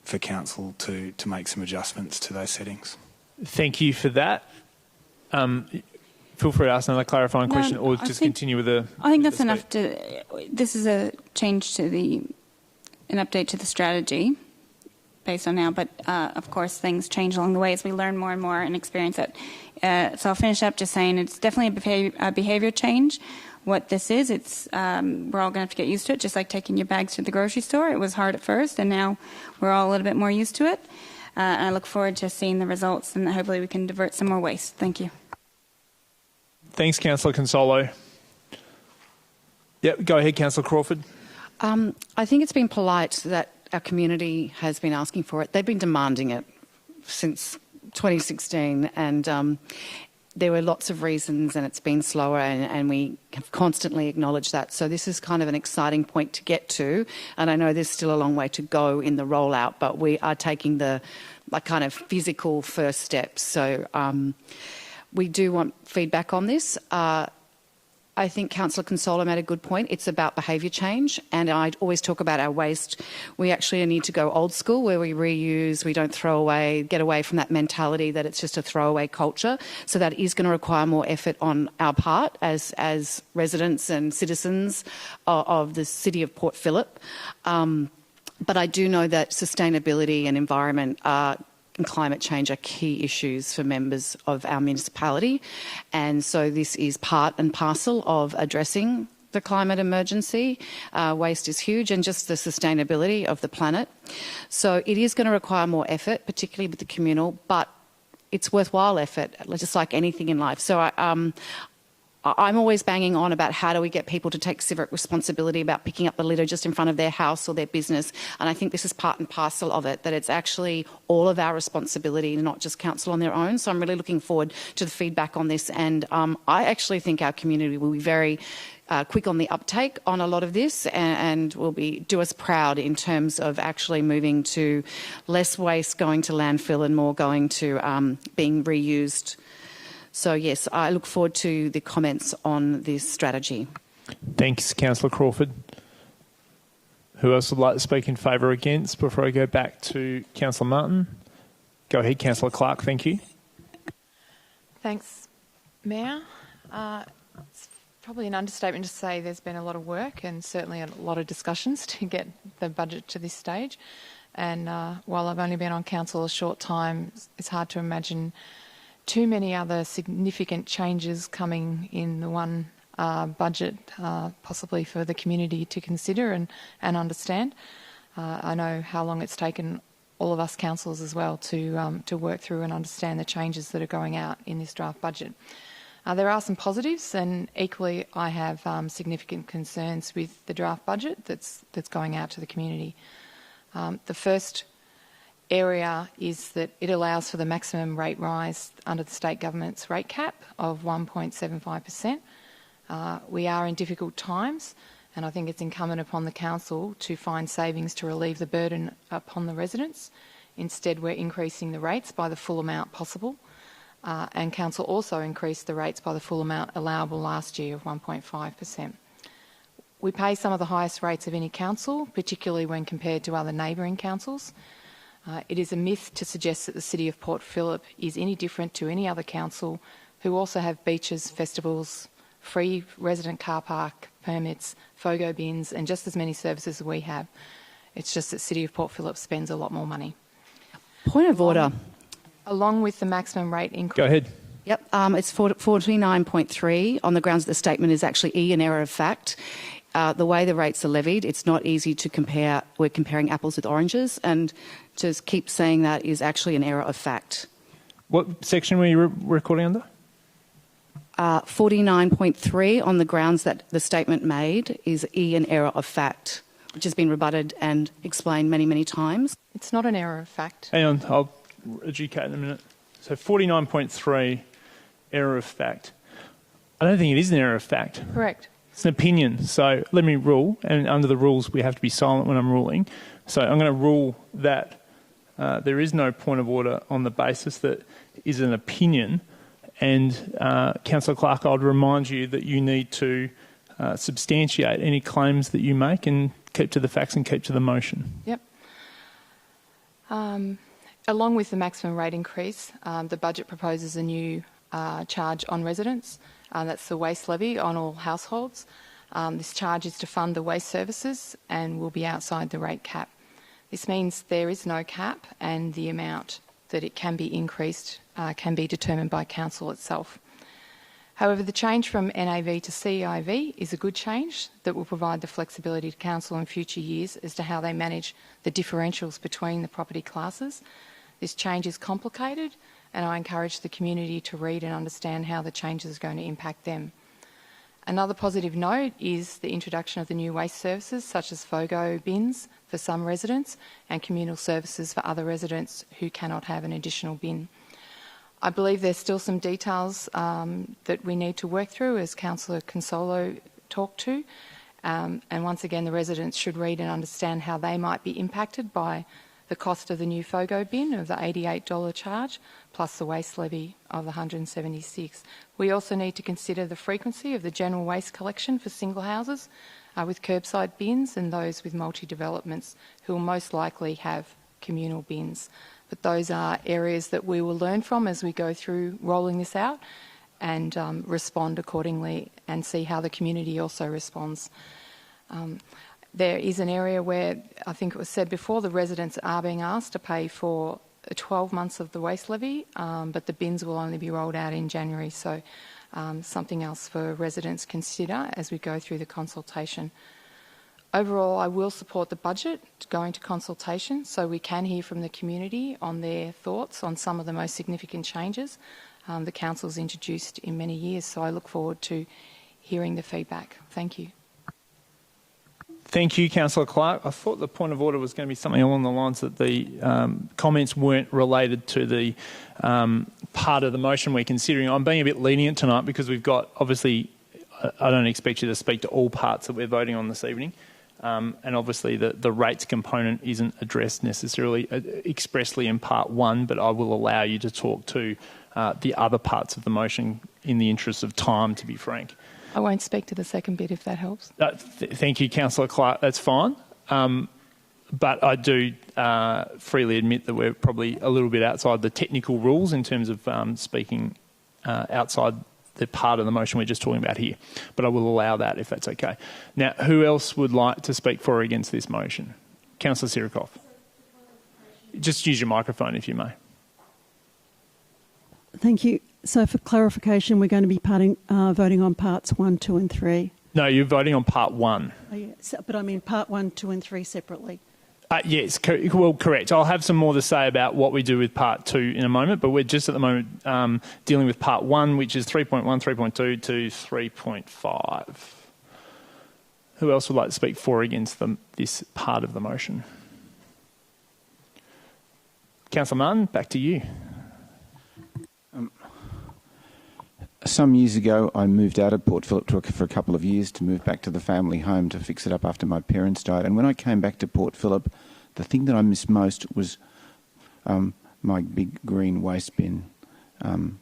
for Council to make some adjustments to those settings. Thank you for that. Feel free to ask another clarifying question or just continue with the... I think that's enough to... This is a change to an update to the strategy based on now, but of course things change along the way as we learn more and more and experience it. So I'll finish up just saying it's definitely a behaviour change. What this is, it's we're all going to have to get used to it, just like taking your bags to the grocery store. It was hard at first, and now we're all a little bit more used to it. And I look forward to seeing the results, and hopefully we can divert some more waste. Thank you. Thanks, Councillor Consolo. Yep, go ahead, Councillor Crawford. I think it's been polite that our community has been asking for it. They've been demanding it since 2016, and there were lots of reasons, and it's been slower, and we have constantly acknowledged that. So this is kind of an exciting point to get to, and I know there's still a long way to go in the rollout, but we are taking the kind of physical first steps. So we do want feedback on this. I think Councillor Consolo made a good point. It's about behaviour change, and I always talk about our waste. We actually need to go old school where we reuse, we don't throw away, get away from that mentality that it's just a throwaway culture. So that is going to require more effort on our part as residents and citizens of the city of Port Phillip. But I do know that sustainability and environment and climate change are key issues for members of our municipality, and so this is part and parcel of addressing the climate emergency. Waste is huge, and just the sustainability of the planet. So it is going to require more effort, particularly with the communal, but it's worthwhile effort, just like anything in life. So I'm always banging on about how do we get people to take civic responsibility about picking up the litter just in front of their house or their business. And I think this is part and parcel of it, that it's actually all of our responsibility, not just council on their own. So I'm really looking forward to the feedback on this. And I actually think our community will be very quick on the uptake on a lot of this, and will do us proud in terms of actually moving to less waste going to landfill and more going to being reused. So, yes, I look forward to the comments on this strategy. Thanks, Councillor Crawford. Who else would like to speak in favour or against before I go back to Councillor Martin? Go ahead, Councillor Clark. Thank you. Thanks, Mayor. It's probably an understatement to say there's been a lot of work and certainly a lot of discussions to get the budget to this stage. And while I've only been on council a short time, it's hard to imagine too many other significant changes coming in the one budget, possibly for the community to consider and understand. I know how long it's taken all of us councillors as well to work through and understand the changes that are going out in this draft budget. There are some positives, and equally I have significant concerns with the draft budget that's going out to the community. The first area is that it allows for the maximum rate rise under the state government's rate cap of 1.75%. We are in difficult times, and I think it's incumbent upon the council to find savings to relieve the burden upon the residents. Instead, we're increasing the rates by the full amount possible, and council also increased the rates by the full amount allowable last year of 1.5%. We pay some of the highest rates of any council, particularly when compared to other neighbouring councils. It is a myth to suggest that the City of Port Phillip is any different to any other council who also have beaches, festivals, free resident car park permits, FOGO bins and just as many services as we have. It's just that City of Port Phillip spends a lot more money. Point of order. Along with the maximum rate increase. Go ahead. Yep, it's 49.3 on the grounds that the statement is actually an error of fact. The way the rates are levied, it's not easy to compare. We're comparing apples with oranges, and to keep saying that is actually an error of fact. What section were you recording under? 49.3 on the grounds that the statement made is an error of fact, which has been rebutted and explained many, many times. It's not an error of fact. Hang on, I'll adjudicate in a minute. So 49.3, error of fact. I don't think it is an error of fact. Correct. It's an opinion. So let me rule, and under the rules we have to be silent when I'm ruling. So I'm going to rule that there is no point of order on the basis that is an opinion. And Councillor Clark, I'd remind you that you need to substantiate any claims that you make and keep to the facts and keep to the motion. Yep. Along with the maximum rate increase, the budget proposes a new charge on residents. That's the waste levy on all households. This charge is to fund the waste services and will be outside the rate cap. This means there is no cap, and the amount that it can be increased can be determined by council itself. However, the change from NAV to CIV is a good change that will provide the flexibility to council in future years as to how they manage the differentials between the property classes. This change is complicated, and I encourage the community to read and understand how the changes are going to impact them. Another positive note is the introduction of the new waste services, such as FOGO bins for some residents and communal services for other residents who cannot have an additional bin. I believe there's still some details that we need to work through, as Councillor Consolo talked to. And once again, the residents should read and understand how they might be impacted by the cost of the new FOGO bin of the $88 charge, plus the waste levy of the $176. We also need to consider the frequency of the general waste collection for single houses with curbside bins and those with multi-developments who will most likely have communal bins. But those are areas that we will learn from as we go through rolling this out and respond accordingly and see how the community also responds. There is an area where, I think it was said before, the residents are being asked to pay for 12 months of the waste levy, but the bins will only be rolled out in January. So something else for residents to consider as we go through the consultation. Overall, I will support the budget going to consultation so we can hear from the community on their thoughts on some of the most significant changes the Council's introduced in many years. So I look forward to hearing the feedback. Thank you. Thank you, Councillor Clark. I thought the point of order was going to be something along the lines that the comments weren't related to the part of the motion we're considering. I'm being a bit lenient tonight because we've got, obviously, I don't expect you to speak to all parts that we're voting on this evening. And obviously the rates component isn't addressed necessarily expressly in part one, but I will allow you to talk to the other parts of the motion in the interest of time, to be frank. I won't speak to the second bit if that helps. Thank you, Councillor Clark. That's fine. But I do freely admit that we're probably a little bit outside the technical rules in terms of speaking outside the part of the motion we're just talking about here. But I will allow that if that's okay. Now, who else would like to speak for or against this motion? Councillor Sirikoff. Just use your microphone if you may. Thank you. So for clarification, we're going to be voting on parts 1, 2 and 3. No, you're voting on part 1. Oh, yeah. But I mean part 1, 2 and 3 separately. Yes, well, correct. I'll have some more to say about what we do with part 2 in a moment, but we're just at the moment dealing with part 1, which is 3.1, 3.2 to 3.5. Who else would like to speak for or against this part of the motion? Councillor Martin, back to you. Some years ago, I moved out of Port Phillip for a couple of years to move back to the family home to fix it up after my parents died. And when I came back to Port Phillip, the thing that I missed most was my big green waste bin. One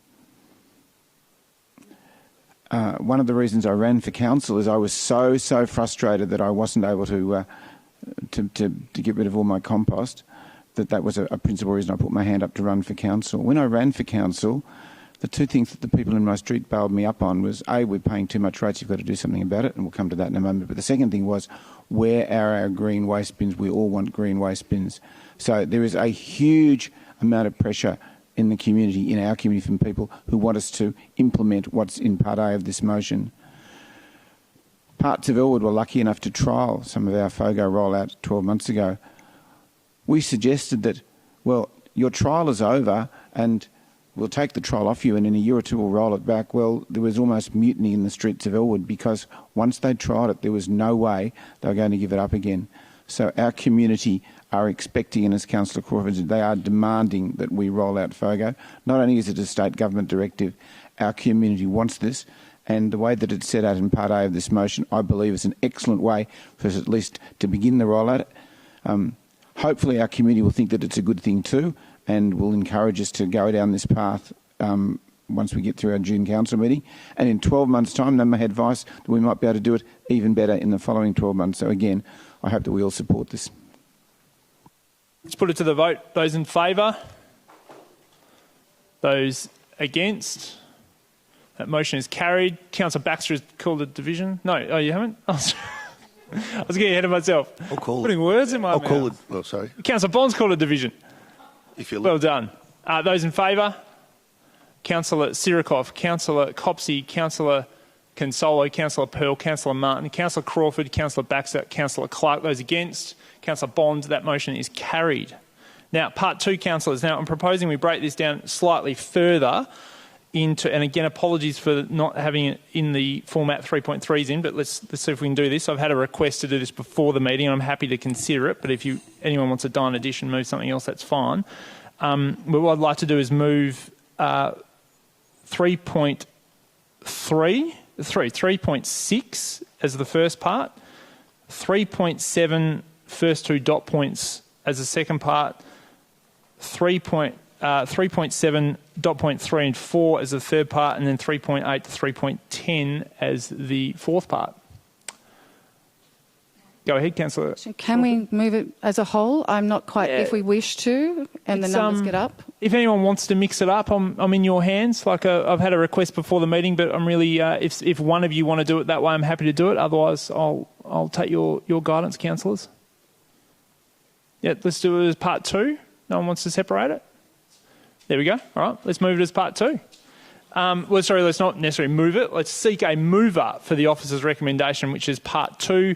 of the reasons I ran for council is I was so frustrated that I wasn't able to get rid of all my compost, that was a principal reason I put my hand up to run for council. When I ran for council, the two things that the people in my street bailed me up on was, A, we're paying too much rates, you've got to do something about it, and we'll come to that in a moment. But the second thing was, where are our green waste bins? We all want green waste bins. So there is a huge amount of pressure in the community, in our community, from people who want us to implement what's in Part A of this motion. Parts of Elwood were lucky enough to trial some of our FOGO rollout 12 months ago. We suggested that, well, your trial is over and we'll take the trial off you and in a year or two we'll roll it back. Well, there was almost mutiny in the streets of Elwood because once they tried it, there was no way they were going to give it up again. So our community are expecting, and as Councillor Crawford said, they are demanding that we roll out FOGO. Not only is it a state government directive, our community wants this, and the way that it's set out in Part A of this motion, I believe is an excellent way for us at least to begin the rollout. Hopefully our community will think that it's a good thing too, and will encourage us to go down this path once we get through our June council meeting. And in 12 months' time, they may have advice that we might be able to do it even better in the following 12 months. So again, I hope that we all support this. Let's put it to the vote. Those in favour? Those against? That motion is carried. Councillor Baxter has called a division. No, oh, you haven't? I was getting ahead of myself. I'll call Putting words in my mouth. I'll call it. Oh, sorry. Councillor Bond's called a division. If you're well done. Those in favour? Councillor Sirikoff, Councillor Copsey, Councillor Consolo, Councillor Pearl, Councillor Martin, Councillor Crawford, Councillor Baxter, Councillor Clark. Those against? Councillor Bond. That motion is carried. Now, Part 2, councillors. Now, I'm proposing we break this down slightly further into, and again, apologies for not having it in the format 3.3's in, but let's see if we can do this. I've had a request to do this before the meeting, and I'm happy to consider it, but if anyone wants a dine addition, move something else, that's fine. But what I'd like to do is move 3.6 as the first part, 3.7 first two dot points as the second part, 3.7 dot point 3 and 4 as the third part, and then 3.8 to 3.10 as the fourth part. Go ahead, Councillor. Can we move it as a whole? I'm not quite, if we wish to, and the numbers get up. If anyone wants to mix it up, I'm in your hands. Like I've had a request before the meeting, but I'm really, if one of you want to do it that way, I'm happy to do it. Otherwise, I'll take your guidance, councillors. Yeah, let's do it as part 2. No one wants to separate it? There we go. All right, let's move it as part 2. Let's not necessarily move it. Let's seek a mover for the officer's recommendation, which is part 2,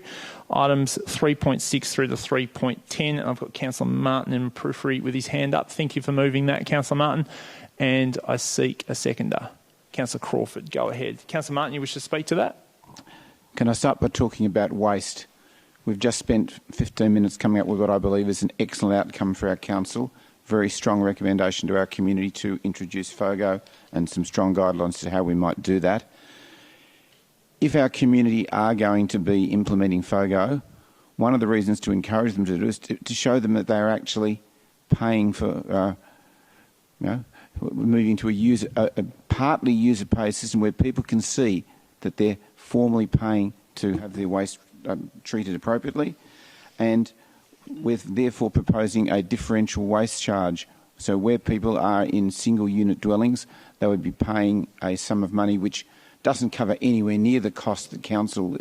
items 3.6 through to 3.10. And I've got Councillor Martin in periphery with his hand up. Thank you for moving that, Councillor Martin. And I seek a seconder. Councillor Crawford, go ahead. Councillor Martin, you wish to speak to that? Can I start by talking about waste? We've just spent 15 minutes coming up with what I believe is an excellent outcome for our council. Very strong recommendation to our community to introduce FOGO and some strong guidelines to how we might do that. If our community are going to be implementing FOGO, one of the reasons to encourage them to do is to show them that they are actually paying for, moving to a partly user-paid system where people can see that they're formally paying to have their waste treated appropriately, and we're therefore proposing a differential waste charge. So where people are in single unit dwellings, they would be paying a sum of money which doesn't cover anywhere near the cost that council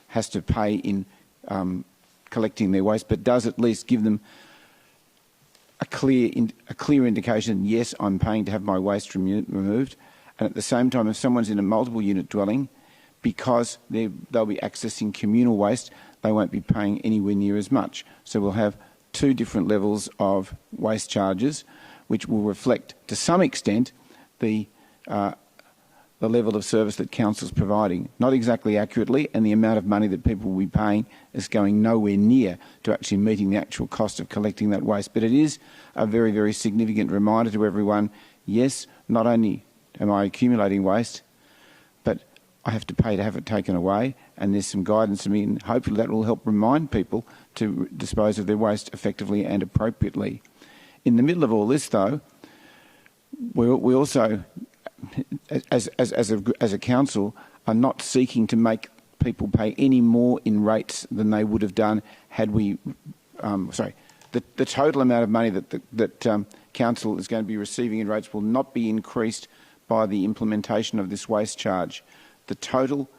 has to pay in collecting their waste, but does at least give them a clear indication, yes, I'm paying to have my waste removed. And at the same time, if someone's in a multiple unit dwelling, because they'll be accessing communal waste, they won't be paying anywhere near as much. So we'll have 2 different levels of waste charges, which will reflect to some extent the level of service that council's providing. Not exactly accurately, and the amount of money that people will be paying is going nowhere near to actually meeting the actual cost of collecting that waste. But it is a very, very significant reminder to everyone, yes, not only am I accumulating waste, but I have to pay to have it taken away, and there's some guidance to me, and hopefully that will help remind people to dispose of their waste effectively and appropriately. In the middle of all this, though, we also, as a council, are not seeking to make people pay any more in rates than they would have done had we, the total amount of money that council is going to be receiving in rates will not be increased by the implementation of this waste charge. The total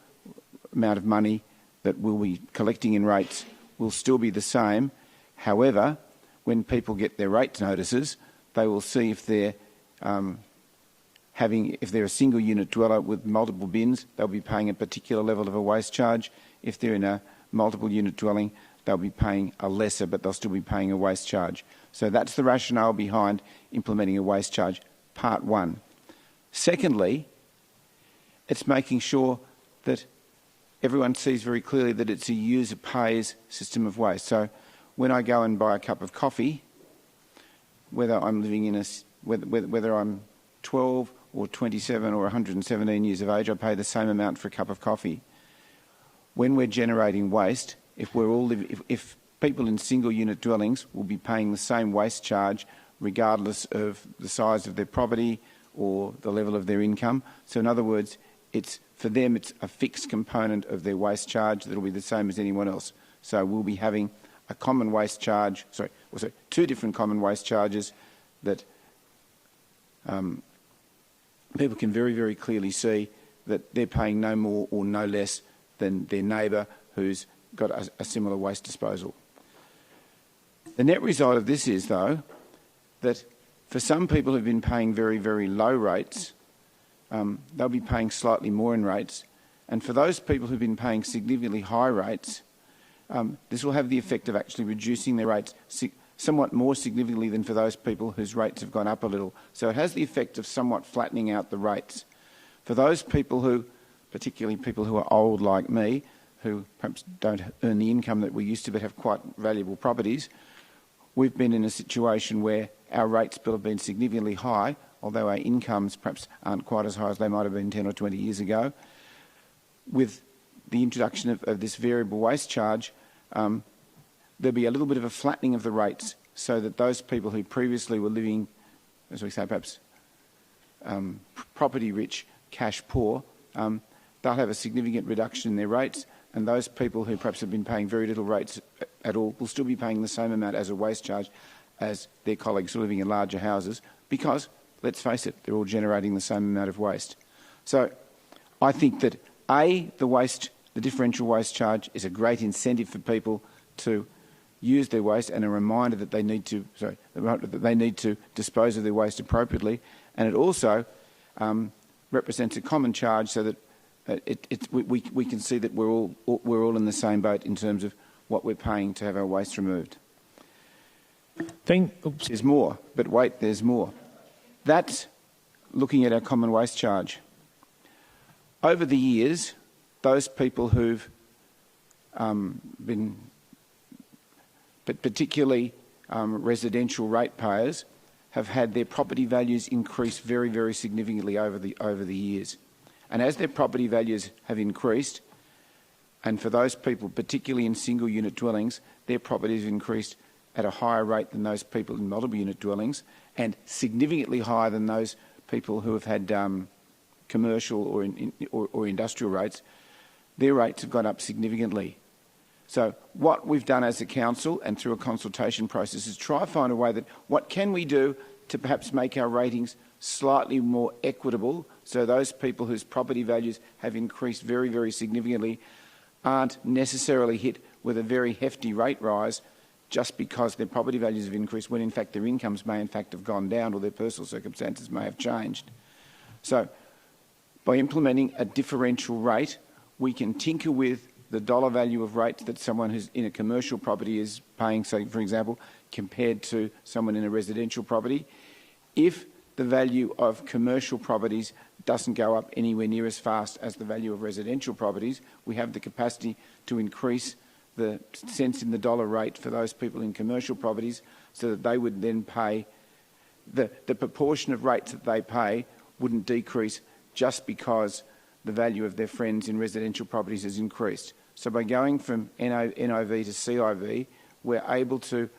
amount of money that we'll be collecting in rates will still be the same. However, when people get their rates notices, they will see if they're if they're a single unit dweller with multiple bins, they'll be paying a particular level of a waste charge. If they're in a multiple unit dwelling, they'll be paying a lesser, but they'll still be paying a waste charge. So that's the rationale behind implementing a waste charge. part one. Secondly, it's making sure that everyone sees very clearly that it's a user pays system of waste. So when I go and buy a cup of coffee, whether I'm living in whether I'm 12 or 27 or 117 years of age, I pay the same amount for a cup of coffee. When we're generating waste, if people in single unit dwellings will be paying the same waste charge regardless of the size of their property or the level of their income. So in other words, for them it's a fixed component of their waste charge that will be the same as anyone else. So we'll be having a common waste charge, two different common waste charges that people can very, very clearly see that they're paying no more or no less than their neighbour who's got a similar waste disposal. The net result of this is, though, that for some people who've been paying very, very low rates, they'll be paying slightly more in rates. And for those people who've been paying significantly high rates, this will have the effect of actually reducing their rates somewhat more significantly than for those people whose rates have gone up a little. So it has the effect of somewhat flattening out the rates. For those people who, particularly people who are old like me, who perhaps don't earn the income that we used to but have quite valuable properties, we've been in a situation where our rates bill have been significantly high, although our incomes perhaps aren't quite as high as they might have been 10 or 20 years ago. With the introduction of this variable waste charge, there'll be a little bit of a flattening of the rates so that those people who previously were living, as we say, perhaps property rich, cash poor, they'll have a significant reduction in their rates, and those people who perhaps have been paying very little rates at all will still be paying the same amount as a waste charge as their colleagues who are living in larger houses because, let's face it, they're all generating the same amount of waste. So I think that the differential waste charge is a great incentive for people to use their waste and a reminder that they need to dispose of their waste appropriately, and it also represents a common charge so that we can see that we're all in the same boat in terms of what we're paying to have our waste removed. There's more, but wait, there's more. That's looking at our common waste charge. Over the years, those people who've been, but particularly residential ratepayers, have had their property values increase very, very significantly over the years. And as their property values have increased, and for those people, particularly in single unit dwellings, their properties have increased at a higher rate than those people in multiple unit dwellings, and significantly higher than those people who have had commercial or industrial rates, their rates have gone up significantly. So what we've done as a council and through a consultation process is try to find a way that what can we do to perhaps make our ratings slightly more equitable so those people whose property values have increased very, very significantly aren't necessarily hit with a very hefty rate rise just because their property values have increased when in fact their incomes may in fact have gone down or their personal circumstances may have changed. So by implementing a differential rate, we can tinker with the dollar value of rates that someone who's in a commercial property is paying, say, for example, compared to someone in a residential property. If the value of commercial properties doesn't go up anywhere near as fast as the value of residential properties, we have the capacity to increase the cents in the dollar rate for those people in commercial properties so that they would then pay, the proportion of rates that they pay wouldn't decrease just because the value of their friends in residential properties has increased. So by going from NIV to CIV, we're able to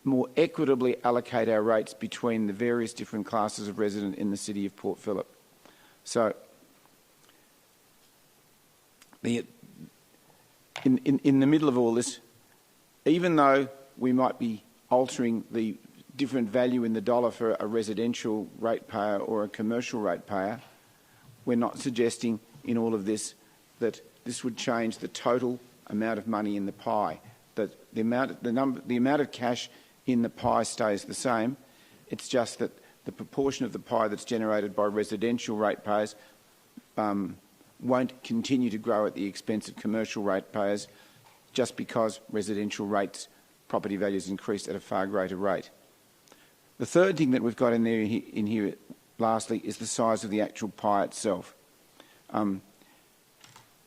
more equitably allocate our rates between the various different classes of resident in the city of Port Phillip. So in the middle of all this, even though we might be altering the different value in the dollar for a residential ratepayer or a commercial ratepayer, we're not suggesting in all of this that this would change the total amount of money in the pie. That the amount of cash in the pie stays the same. It's just that the proportion of the pie that's generated by residential ratepayers won't continue to grow at the expense of commercial ratepayers just because residential rates, property values increase at a far greater rate. The third thing that we've got in here lastly, is the size of the actual pie itself. The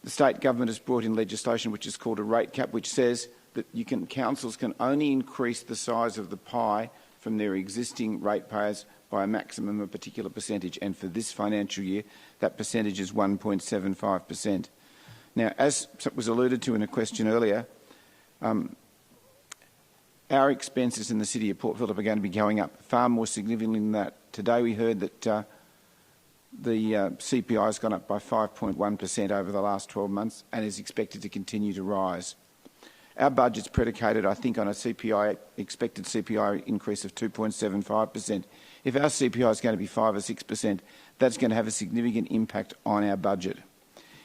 state government has brought in legislation which is called a rate cap, which says that councils can only increase the size of the pie from their existing ratepayers by a maximum of a particular percentage, and for this financial year, that percentage is 1.75%. Now, as was alluded to in a question earlier, our expenses in the city of Port Phillip are going to be going up far more significantly than that. Today we heard that the CPI has gone up by 5.1% over the last 12 months and is expected to continue to rise. Our budget's predicated, I think, on a expected CPI increase of 2.75%. If our CPI is going to be 5 or 6%, that's going to have a significant impact on our budget.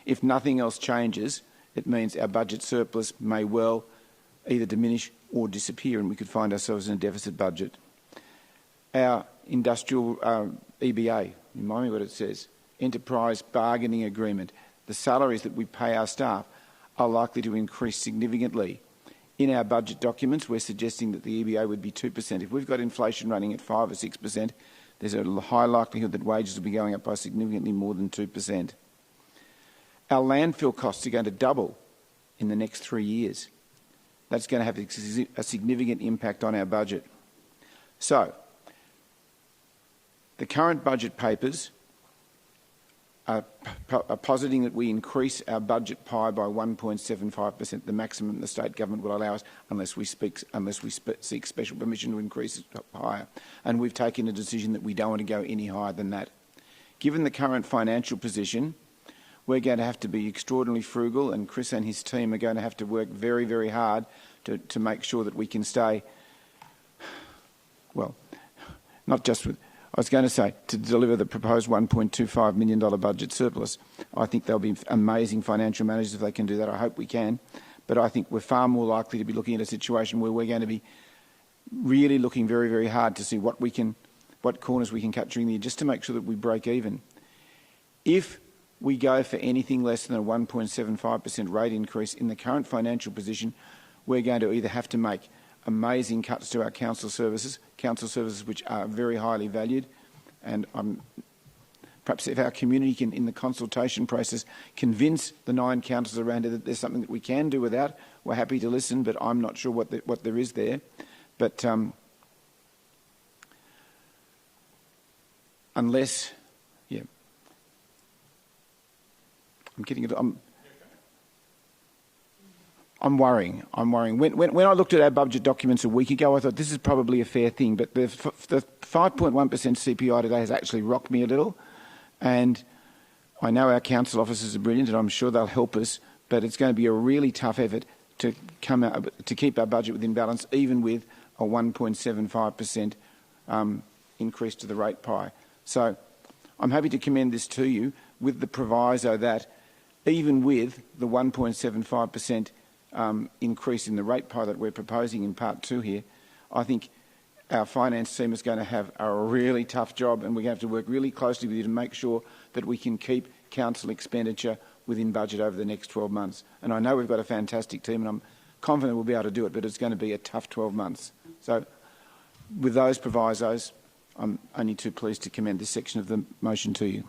If nothing else changes, it means our budget surplus may well either diminish or disappear, and we could find ourselves in a deficit budget. Our industrial EBA, remind me what it says, Enterprise Bargaining Agreement, the salaries that we pay our staff are likely to increase significantly. In our budget documents, we're suggesting that the EBA would be 2%. If we've got inflation running at 5 or 6%, there's a high likelihood that wages will be going up by significantly more than 2%. Our landfill costs are going to double in the next 3 years. That's going to have a significant impact on our budget. So, the current budget papers are positing that we increase our budget pie by 1.75%, the maximum the state government will allow us, unless we seek special permission to increase it higher. And we've taken a decision that we don't want to go any higher than that. Given the current financial position, we're going to have to be extraordinarily frugal, and Chris and his team are going to have to work very, very hard to make sure that we can stay, well, not just with, I was going to say, to deliver the proposed $1.25 million budget surplus. I think they'll be amazing financial managers if they can do that. I hope we can. But I think we're far more likely to be looking at a situation where we're going to be really looking very, very hard to see what corners we can cut during the year, just to make sure that we break even. If we go for anything less than a 1.75% rate increase in the current financial position, we're going to either have to make amazing cuts to our council services which are very highly valued, and perhaps if our community can, in the consultation process, convince the 9 councils around it that there's something that we can do without, we're happy to listen, but I'm not sure what there is there. But unless, yeah, I'm getting it. I'm worrying. When I looked at our budget documents a week ago, I thought this is probably a fair thing, but the 5.1% CPI today has actually rocked me a little, and I know our council officers are brilliant, and I'm sure they'll help us, but it's going to be a really tough effort to keep our budget within balance, even with a 1.75% increase to the rate pie. So I'm happy to commend this to you with the proviso that even with the 1.75% increase in the rate pie that we're proposing in Part 2 here, I think our finance team is going to have a really tough job, and we're going to have to work really closely with you to make sure that we can keep council expenditure within budget over the next 12 months. And I know we've got a fantastic team, and I'm confident we'll be able to do it, but it's going to be a tough 12 months. So with those provisos, I'm only too pleased to commend this section of the motion to you.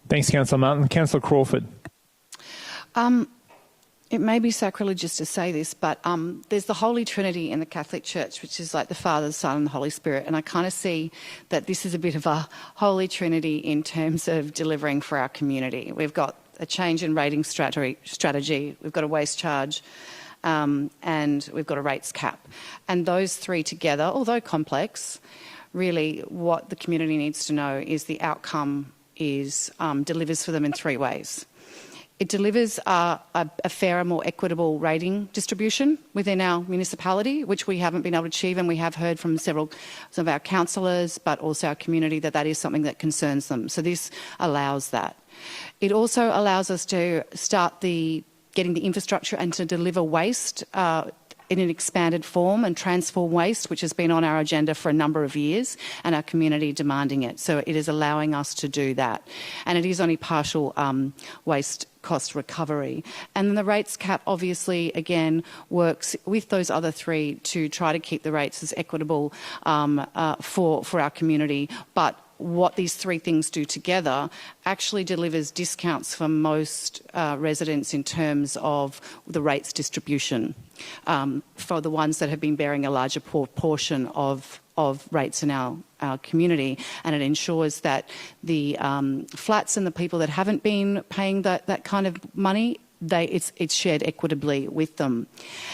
Thanks, Councillor Martin. Councillor Crawford. It may be sacrilegious to say this, but there's the Holy Trinity in the Catholic Church, which is like the Father, the Son and the Holy Spirit. And I kind of see that this is a bit of a Holy Trinity in terms of delivering for our community. We've got a change in rating strategy, we've got a waste charge, and we've got a rates cap. And those three together, although complex, really what the community needs to know is the outcome is delivers for them in 3 ways. It delivers a fairer, more equitable rating distribution within our municipality, which we haven't been able to achieve, and we have heard from some of our councillors, but also our community, that is something that concerns them. So this allows that. It also allows us to start getting the infrastructure and to deliver waste in an expanded form and transform waste, which has been on our agenda for a number of years, and our community demanding it. So it is allowing us to do that. And it is only partial waste cost recovery. And then the rates cap obviously, again, works with those other 3 to try to keep the rates as equitable for our community, but what these three things do together actually delivers discounts for most residents in terms of the rates distribution for the ones that have been bearing a larger proportion of rates in our community, and it ensures that the flats and the people that haven't been paying that kind of money, it's shared equitably with them.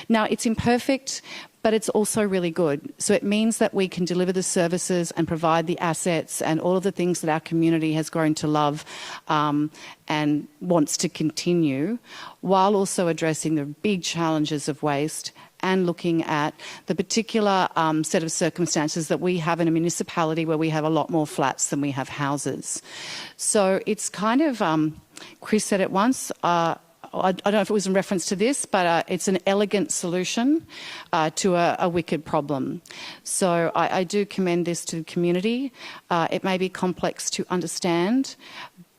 Now, it's imperfect, but it's also really good. So it means that we can deliver the services and provide the assets and all of the things that our community has grown to love and wants to continue, while also addressing the big challenges of waste and looking at the particular set of circumstances that we have in a municipality where we have a lot more flats than we have houses. So it's kind of, Chris said it once, I don't know if it was in reference to this, but it's an elegant solution to a wicked problem. So I do commend this to the community. It may be complex to understand,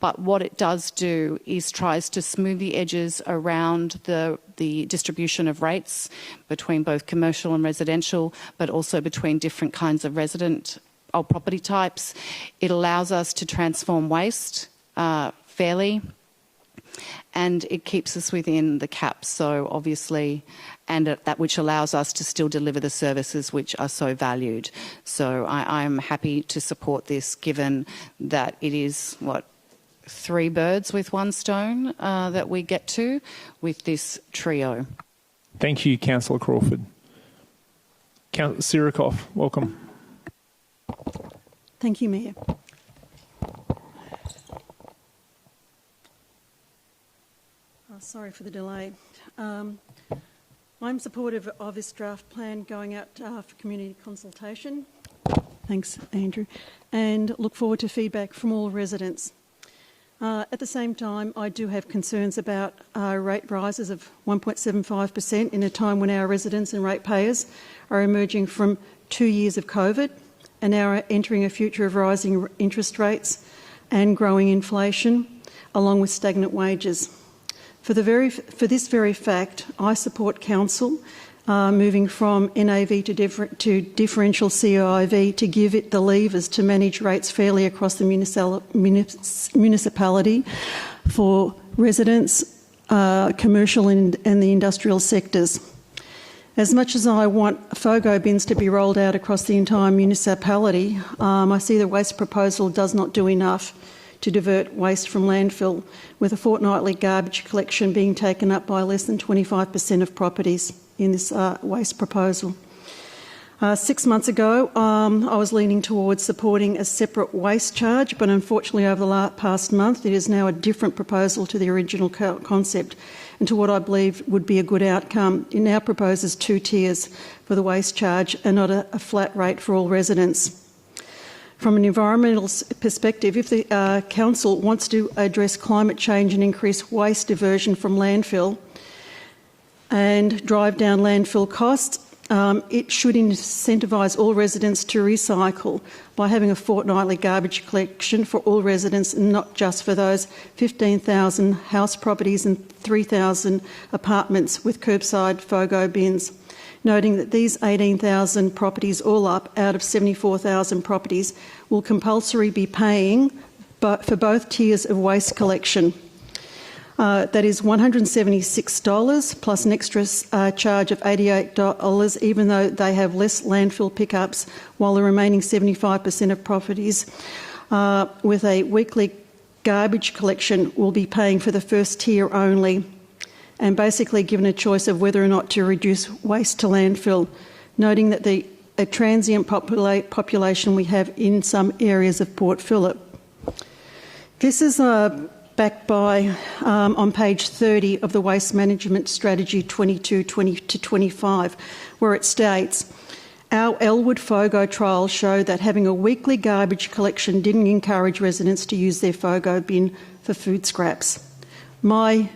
but what it does do is tries to smooth the edges around the distribution of rates between both commercial and residential, but also between different kinds of resident or property types. It allows us to transform waste fairly, and it keeps us within the cap, so obviously, and that which allows us to still deliver the services which are so valued. So I'm happy to support this, given that it is, three birds with one stone that we get to with this trio. Thank you, Councillor Crawford. Councillor Sirikoff, welcome. Thank you, Mayor. Sorry for the delay. I'm supportive of this draft plan going out for community consultation. Thanks, Andrew. And look forward to feedback from all residents. At the same time, I do have concerns about rate rises of 1.75% in a time when our residents and ratepayers are emerging from 2 years of COVID and now are entering a future of rising interest rates and growing inflation, along with stagnant wages. For this very fact, I support Council moving from NAV to differential CIV to give it the levers to manage rates fairly across the municipality for residents, commercial and the industrial sectors. As much as I want FOGO bins to be rolled out across the entire municipality, I see the waste proposal does not do enough to divert waste from landfill, with a fortnightly garbage collection being taken up by less than 25% of properties in this waste proposal. 6 months ago, I was leaning towards supporting a separate waste charge, but unfortunately over the past month it is now a different proposal to the original concept and to what I believe would be a good outcome. It now proposes 2 tiers for the waste charge and not a flat rate for all residents. From an environmental perspective, if the Council wants to address climate change and increase waste diversion from landfill and drive down landfill costs, it should incentivise all residents to recycle by having a fortnightly garbage collection for all residents and not just for those 15,000 house properties and 3,000 apartments with curbside FOGO bins. Noting that these 18,000 properties all up out of 74,000 properties will compulsory be paying for both tiers of waste collection. That is $176 plus an extra charge of $88, even though they have less landfill pickups, while the remaining 75% of properties with a weekly garbage collection will be paying for the first tier only, and basically given a choice of whether or not to reduce waste to landfill, noting that a transient population we have in some areas of Port Phillip. This is backed by, on page 30 of the Waste Management Strategy 22-20 to 25, where it states, our Elwood FOGO trial showed that having a weekly garbage collection didn't encourage residents to use their FOGO bin for food scraps. My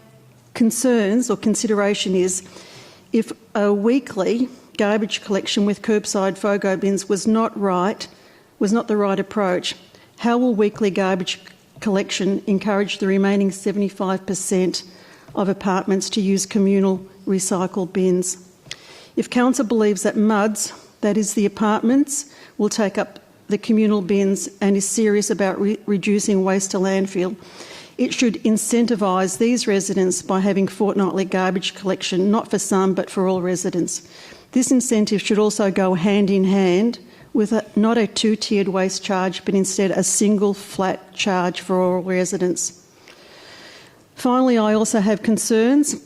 concerns or consideration is if a weekly garbage collection with curbside FOGO bins was not the right approach, how will weekly garbage collection encourage the remaining 75% of apartments to use communal recycle bins? If Council believes that MUDs, that is the apartments, will take up the communal bins and is serious about reducing waste to landfill, it should incentivise these residents by having fortnightly garbage collection, not for some but for all residents. This incentive should also go hand in hand with not a two-tiered waste charge, but instead a single flat charge for all residents. Finally, I also have concerns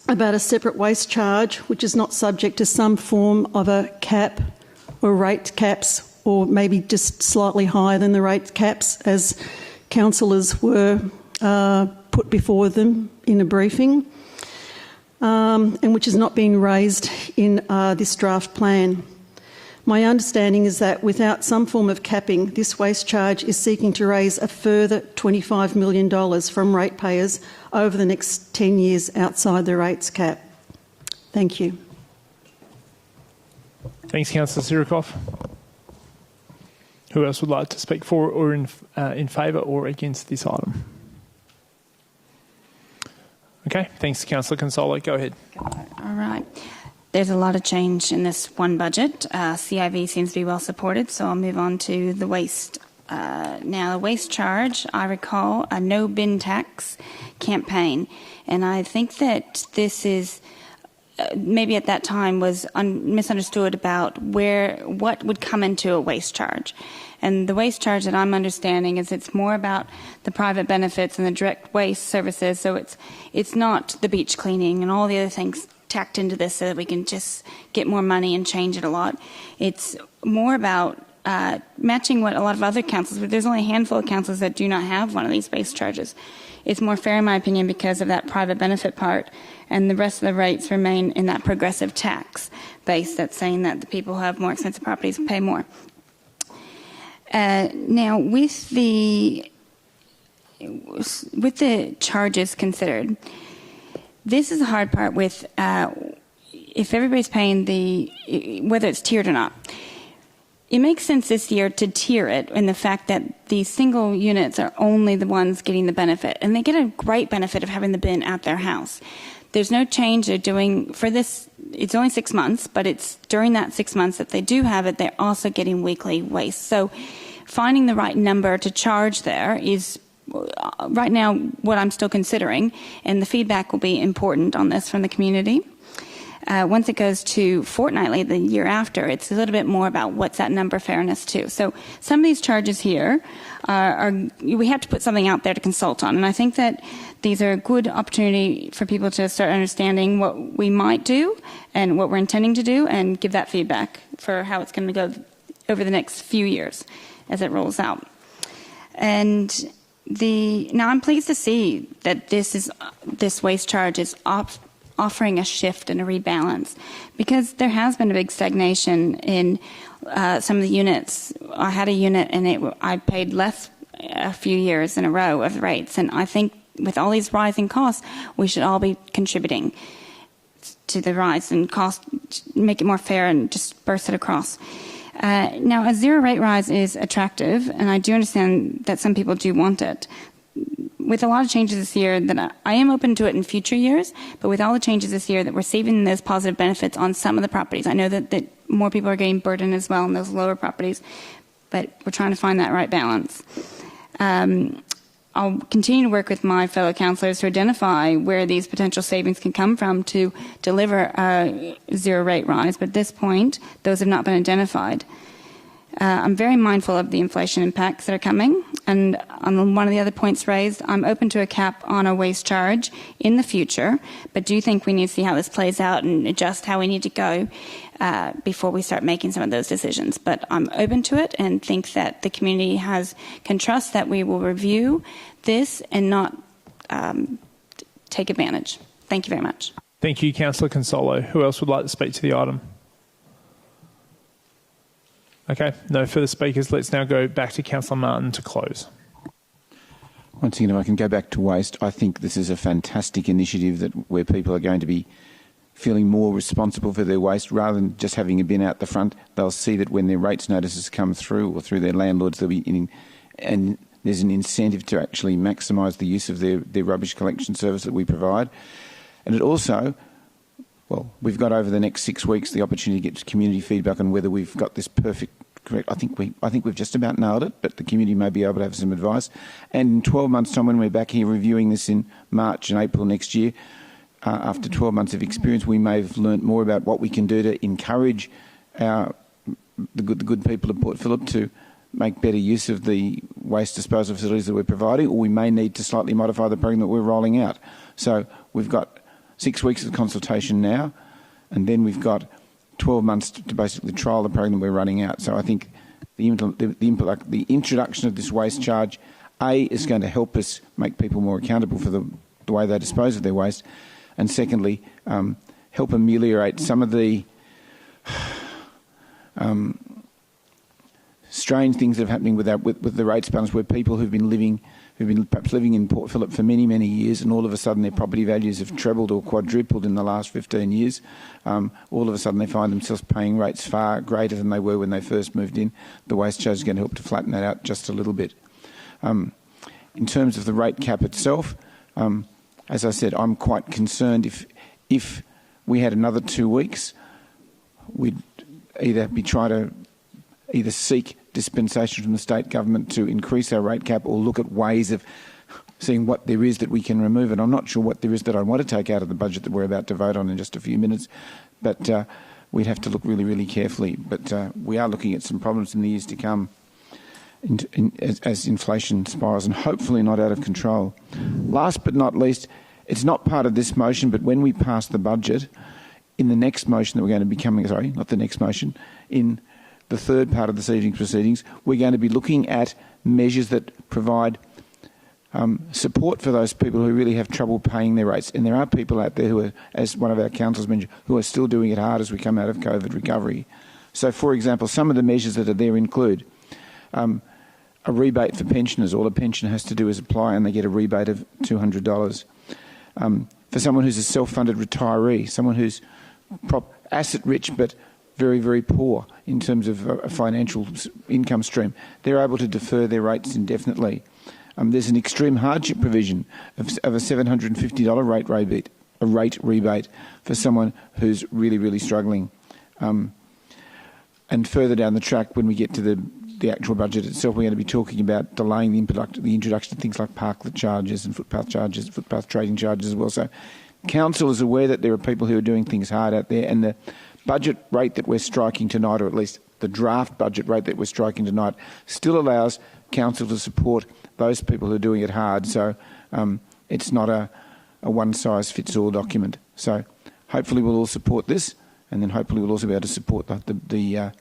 about a separate waste charge which is not subject to some form of a cap or rate caps, or maybe just slightly higher than the rate caps as councillors were put before them in a briefing, and which has not been raised in this draft plan. My understanding is that without some form of capping, this waste charge is seeking to raise a further $25 million from ratepayers over the next 10 years outside the rates cap. Thank you. Thanks, Councillor Sirikoff. Who else would like to speak for or in favour or against this item? Okay, thanks, Councillor Consolo. Go ahead. All right. There's a lot of change in this one budget. CIV seems to be well supported, so I'll move on to the waste. Now, the waste charge, I recall a no bin tax campaign, and I think that this is maybe at that time was misunderstood about what would come into a waste charge. And the waste charge that I'm understanding is it's more about the private benefits and the direct waste services, so it's not the beach cleaning and all the other things tacked into this so that we can just get more money and change it a lot. It's more about matching what a lot of other councils, but there's only a handful of councils that do not have one of these base charges. It's more fair, in my opinion, because of that private benefit part, and the rest of the rates remain in that progressive tax base that's saying that the people who have more expensive properties pay more. Now, with the charges considered, this is the hard part with if everybody's paying whether it's tiered or not. It makes sense this year to tier it in the fact that these single units are only the ones getting the benefit, and they get a great benefit of having the bin at their house. There's no change they're doing for this. It's only 6 months, but it's during that 6 months that they do have it, they're also getting weekly waste. So finding the right number to charge there is right now what I'm still considering, and the feedback will be important on this from the community. Once it goes to fortnightly the year after, it's a little bit more about what's that number fairness to. So some of these charges here we have to put something out there to consult on, and I think that these are a good opportunity for people to start understanding what we might do and what we're intending to do, and give that feedback for how it's going to go over the next few years as it rolls out. And now I'm pleased to see that this waste charge is offering a shift and a rebalance, because there has been a big stagnation in some of the units. I had a unit and I paid less a few years in a row of rates, and I think with all these rising costs, we should all be contributing to the rise in cost, make it more fair and disperse it across. Now, a zero rate rise is attractive, and I do understand that some people do want it. With a lot of changes this year, that I am open to it in future years, but with all the changes this year, that we're saving those positive benefits on some of the properties. I know that more people are getting burdened as well on those lower properties, but we're trying to find that right balance. I'll continue to work with my fellow councillors to identify where these potential savings can come from to deliver a zero rate rise, but at this point, those have not been identified. I'm very mindful of the inflation impacts that are coming, and on one of the other points raised, I'm open to a cap on a waste charge in the future, but do think we need to see how this plays out and adjust how we need to go before we start making some of those decisions. But I'm open to it and think that the community can trust that we will review this and not take advantage. Thank you very much. Thank you, Councillor Consolo. Who else would like to speak to the item? Okay, no further speakers. Let's now go back to Councillor Martin to close. Once again, if I can go back to waste, I think this is a fantastic initiative where people are going to be feeling more responsible for their waste rather than just having a bin out the front. They'll see that when their rates notices come through or through their landlords, they'll be and there's an incentive to actually maximise the use of their rubbish collection service that we provide. And it also, well, we've got over the next 6 weeks the opportunity to get community feedback on whether we've got this perfect correct. I think we've just about nailed it, but the community may be able to have some advice. And in 12 months' time, when we're back here reviewing this in March and April next year, after 12 months of experience, we may have learnt more about what we can do to encourage the good people of Port Phillip to make better use of the waste disposal facilities that we're providing, or we may need to slightly modify the program that we're rolling out. So we've got 6 weeks of consultation now, and then we've got 12 months to basically trial the program that we're running out. So I think the introduction of this waste charge, A, is going to help us make people more accountable for the way they dispose of their waste, and secondly, help ameliorate some of the strange things that are happening with the rates balance, where people who've been perhaps living in Port Phillip for many, many years, and all of a sudden their property values have trebled or quadrupled in the last 15 years. All of a sudden they find themselves paying rates far greater than they were when they first moved in. The waste charge is going to help to flatten that out just a little bit. In terms of the rate cap itself, as I said, I'm quite concerned if we had another 2 weeks, we'd either be trying to seek dispensation from the state government to increase our rate cap, or look at ways of seeing what there is that we can remove. And I'm not sure what there is that I want to take out of the budget that we're about to vote on in just a few minutes, but we'd have to look really, really carefully. But we are looking at some problems in the years to come as inflation spirals, and hopefully not out of control. Last but not least, it's not part of this motion, but when we pass the budget, in the next motion that we're going to be coming, sorry, not the next motion, in the third part of this evening's proceedings, we're going to be looking at measures that provide support for those people who really have trouble paying their rates. And there are people out there who are, as one of our councillors mentioned, who are still doing it hard as we come out of COVID recovery. So, for example, some of the measures that are there include a rebate for pensioners. All a pensioner has to do is apply and they get a rebate of $200. For someone who's a self-funded retiree, someone who's asset-rich but very, very poor in terms of a financial income stream, they're able to defer their rates indefinitely. There's an extreme hardship provision of a $750 rate rebate for someone who's really, really struggling. And further down the track, when we get to the actual budget itself, we're going to be talking about delaying the introduction of things like parklet charges and footpath trading charges as well. So council is aware that there are people who are doing things hard out there, and the budget rate that we're striking tonight, or at least the draft budget rate that we're striking tonight, still allows council to support those people who are doing it hard. So it's not a one-size-fits-all document. So hopefully we'll all support this, and then hopefully we'll also be able to support the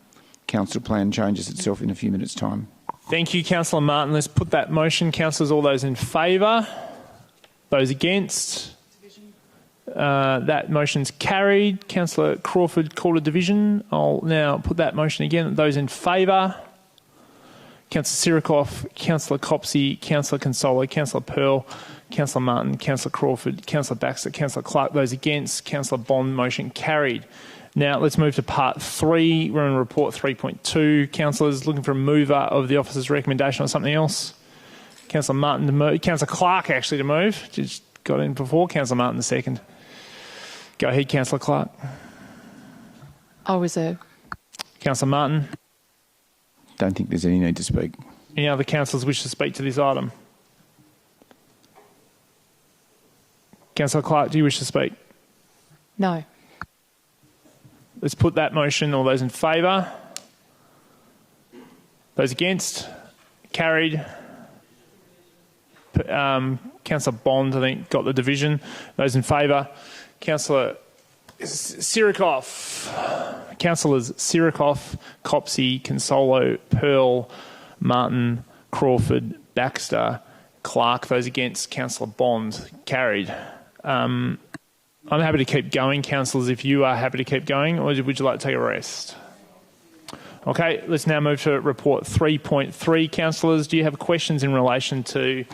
council plan changes itself in a few minutes' time. Thank you, Councillor Martin. Let's put that motion. Councillors, all those in favour? Those against? That motion's carried. Councillor Crawford called a division. I'll now put that motion again. Those in favour? Councillor Sirikoff, Councillor Copsey, Councillor Consolo, Councillor Pearl, Councillor Martin, Councillor Crawford, Councillor Baxter, Councillor Clark. Those against? Councillor Bond. Motion carried. Now let's move to part 3. We're on report 3.2. Councillors looking for a mover of the officer's recommendation or something else. Councillor Martin to move. Councillor Clark actually to move. Just got in before. Councillor Martin the second. Go ahead, Councillor Clark. I'll reserve. Councillor Martin. Don't think there's any need to speak. Any other councillors wish to speak to this item? Councillor Clark, do you wish to speak? No. Let's put that motion. All those in favour? Those against? Carried. Councillor Bond, I think, got the division. Those in favour? Councillor Sirikoff. Councillors Sirikoff, Copsey, Consolo, Pearl, Martin, Crawford, Baxter, Clark. Those against? Councillor Bond. Carried. I'm happy to keep going, councillors, if you are happy to keep going, or would you like to take a rest? Okay, let's now move to report 3.3. Councillors, do you have questions in relation to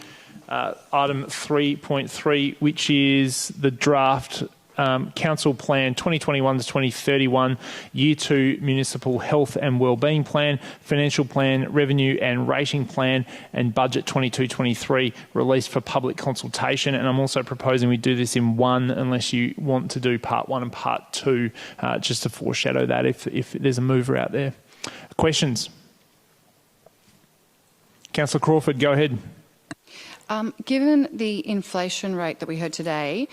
item 3.3, which is the draft Council Plan 2021 to 2031, Year 2 Municipal Health and Wellbeing Plan, Financial Plan, Revenue and Rating Plan, and Budget 22-23 released for public consultation. And I'm also proposing we do this in one, unless you want to do part 1 and part 2, just to foreshadow that if there's a mover out there. Questions? Councillor Crawford, go ahead. Given the inflation rate that we heard today,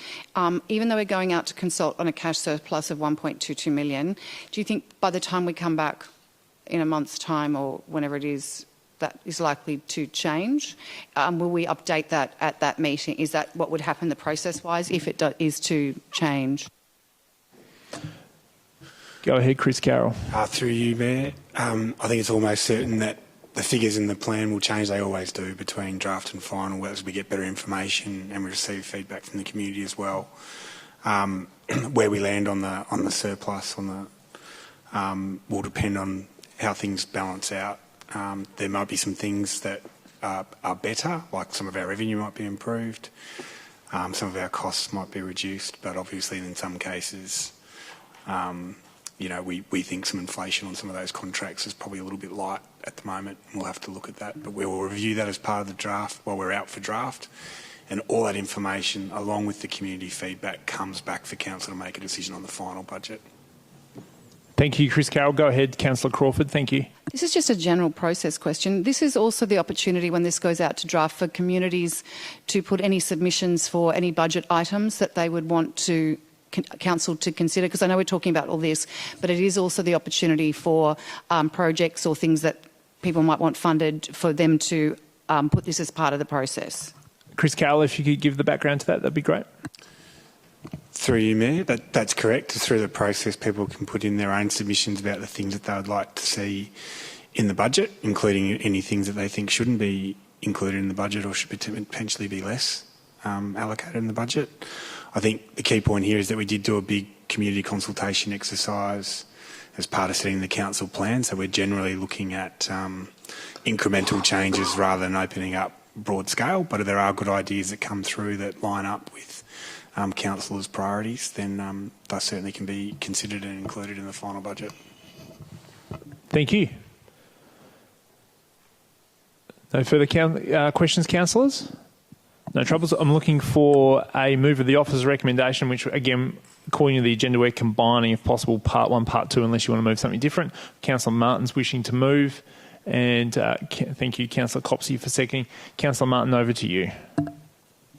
even though we're going out to consult on a cash surplus of $1.22 million, do you think by the time we come back in a month's time or whenever it is, that is likely to change? Will we update that at that meeting? Is that what would happen the process-wise if it is to change? Go ahead, Chris Carroll. Through you, Mayor. I think it's almost certain that the figures in the plan will change. They always do between draft and final as we get better information and we receive feedback from the community as well. Where we land on the surplus will depend on how things balance out. There might be some things that are better, like some of our revenue might be improved, some of our costs might be reduced, but obviously in some cases, we think some inflation on some of those contracts is probably a little bit light at the moment. We'll have to look at that, but we will review that as part of the draft while we're out for draft, and all that information, along with the community feedback, comes back for council to make a decision on the final budget. Thank you, Chris Carroll. Go ahead, Councillor Crawford. Thank you. This is just a general process question. This is also the opportunity when this goes out to draft for communities to put any submissions for any budget items that they would want to council to consider, because I know we're talking about all this, but it is also the opportunity for projects or things that people might want funded for them to put this as part of the process. Chris Carroll, if you could give the background to that, that'd be great. Through you, Mayor, that's correct. Through the process, people can put in their own submissions about the things that they would like to see in the budget, including any things that they think shouldn't be included in the budget or should potentially be less allocated in the budget. I think the key point here is that we did do a big community consultation exercise as part of setting the council plan, so we're generally looking at incremental changes rather than opening up broad scale, but if there are good ideas that come through that line up with councillors' priorities, then they certainly can be considered and included in the final budget. Thank you. No further questions, councillors? No troubles. I'm looking for a move of the officer's recommendation, which, again, according to the agenda, we're combining, if possible, part one, part two, unless you want to move something different. Councillor Martin's wishing to move, and thank you, Councillor Copsey, for seconding. Councillor Martin, over to you.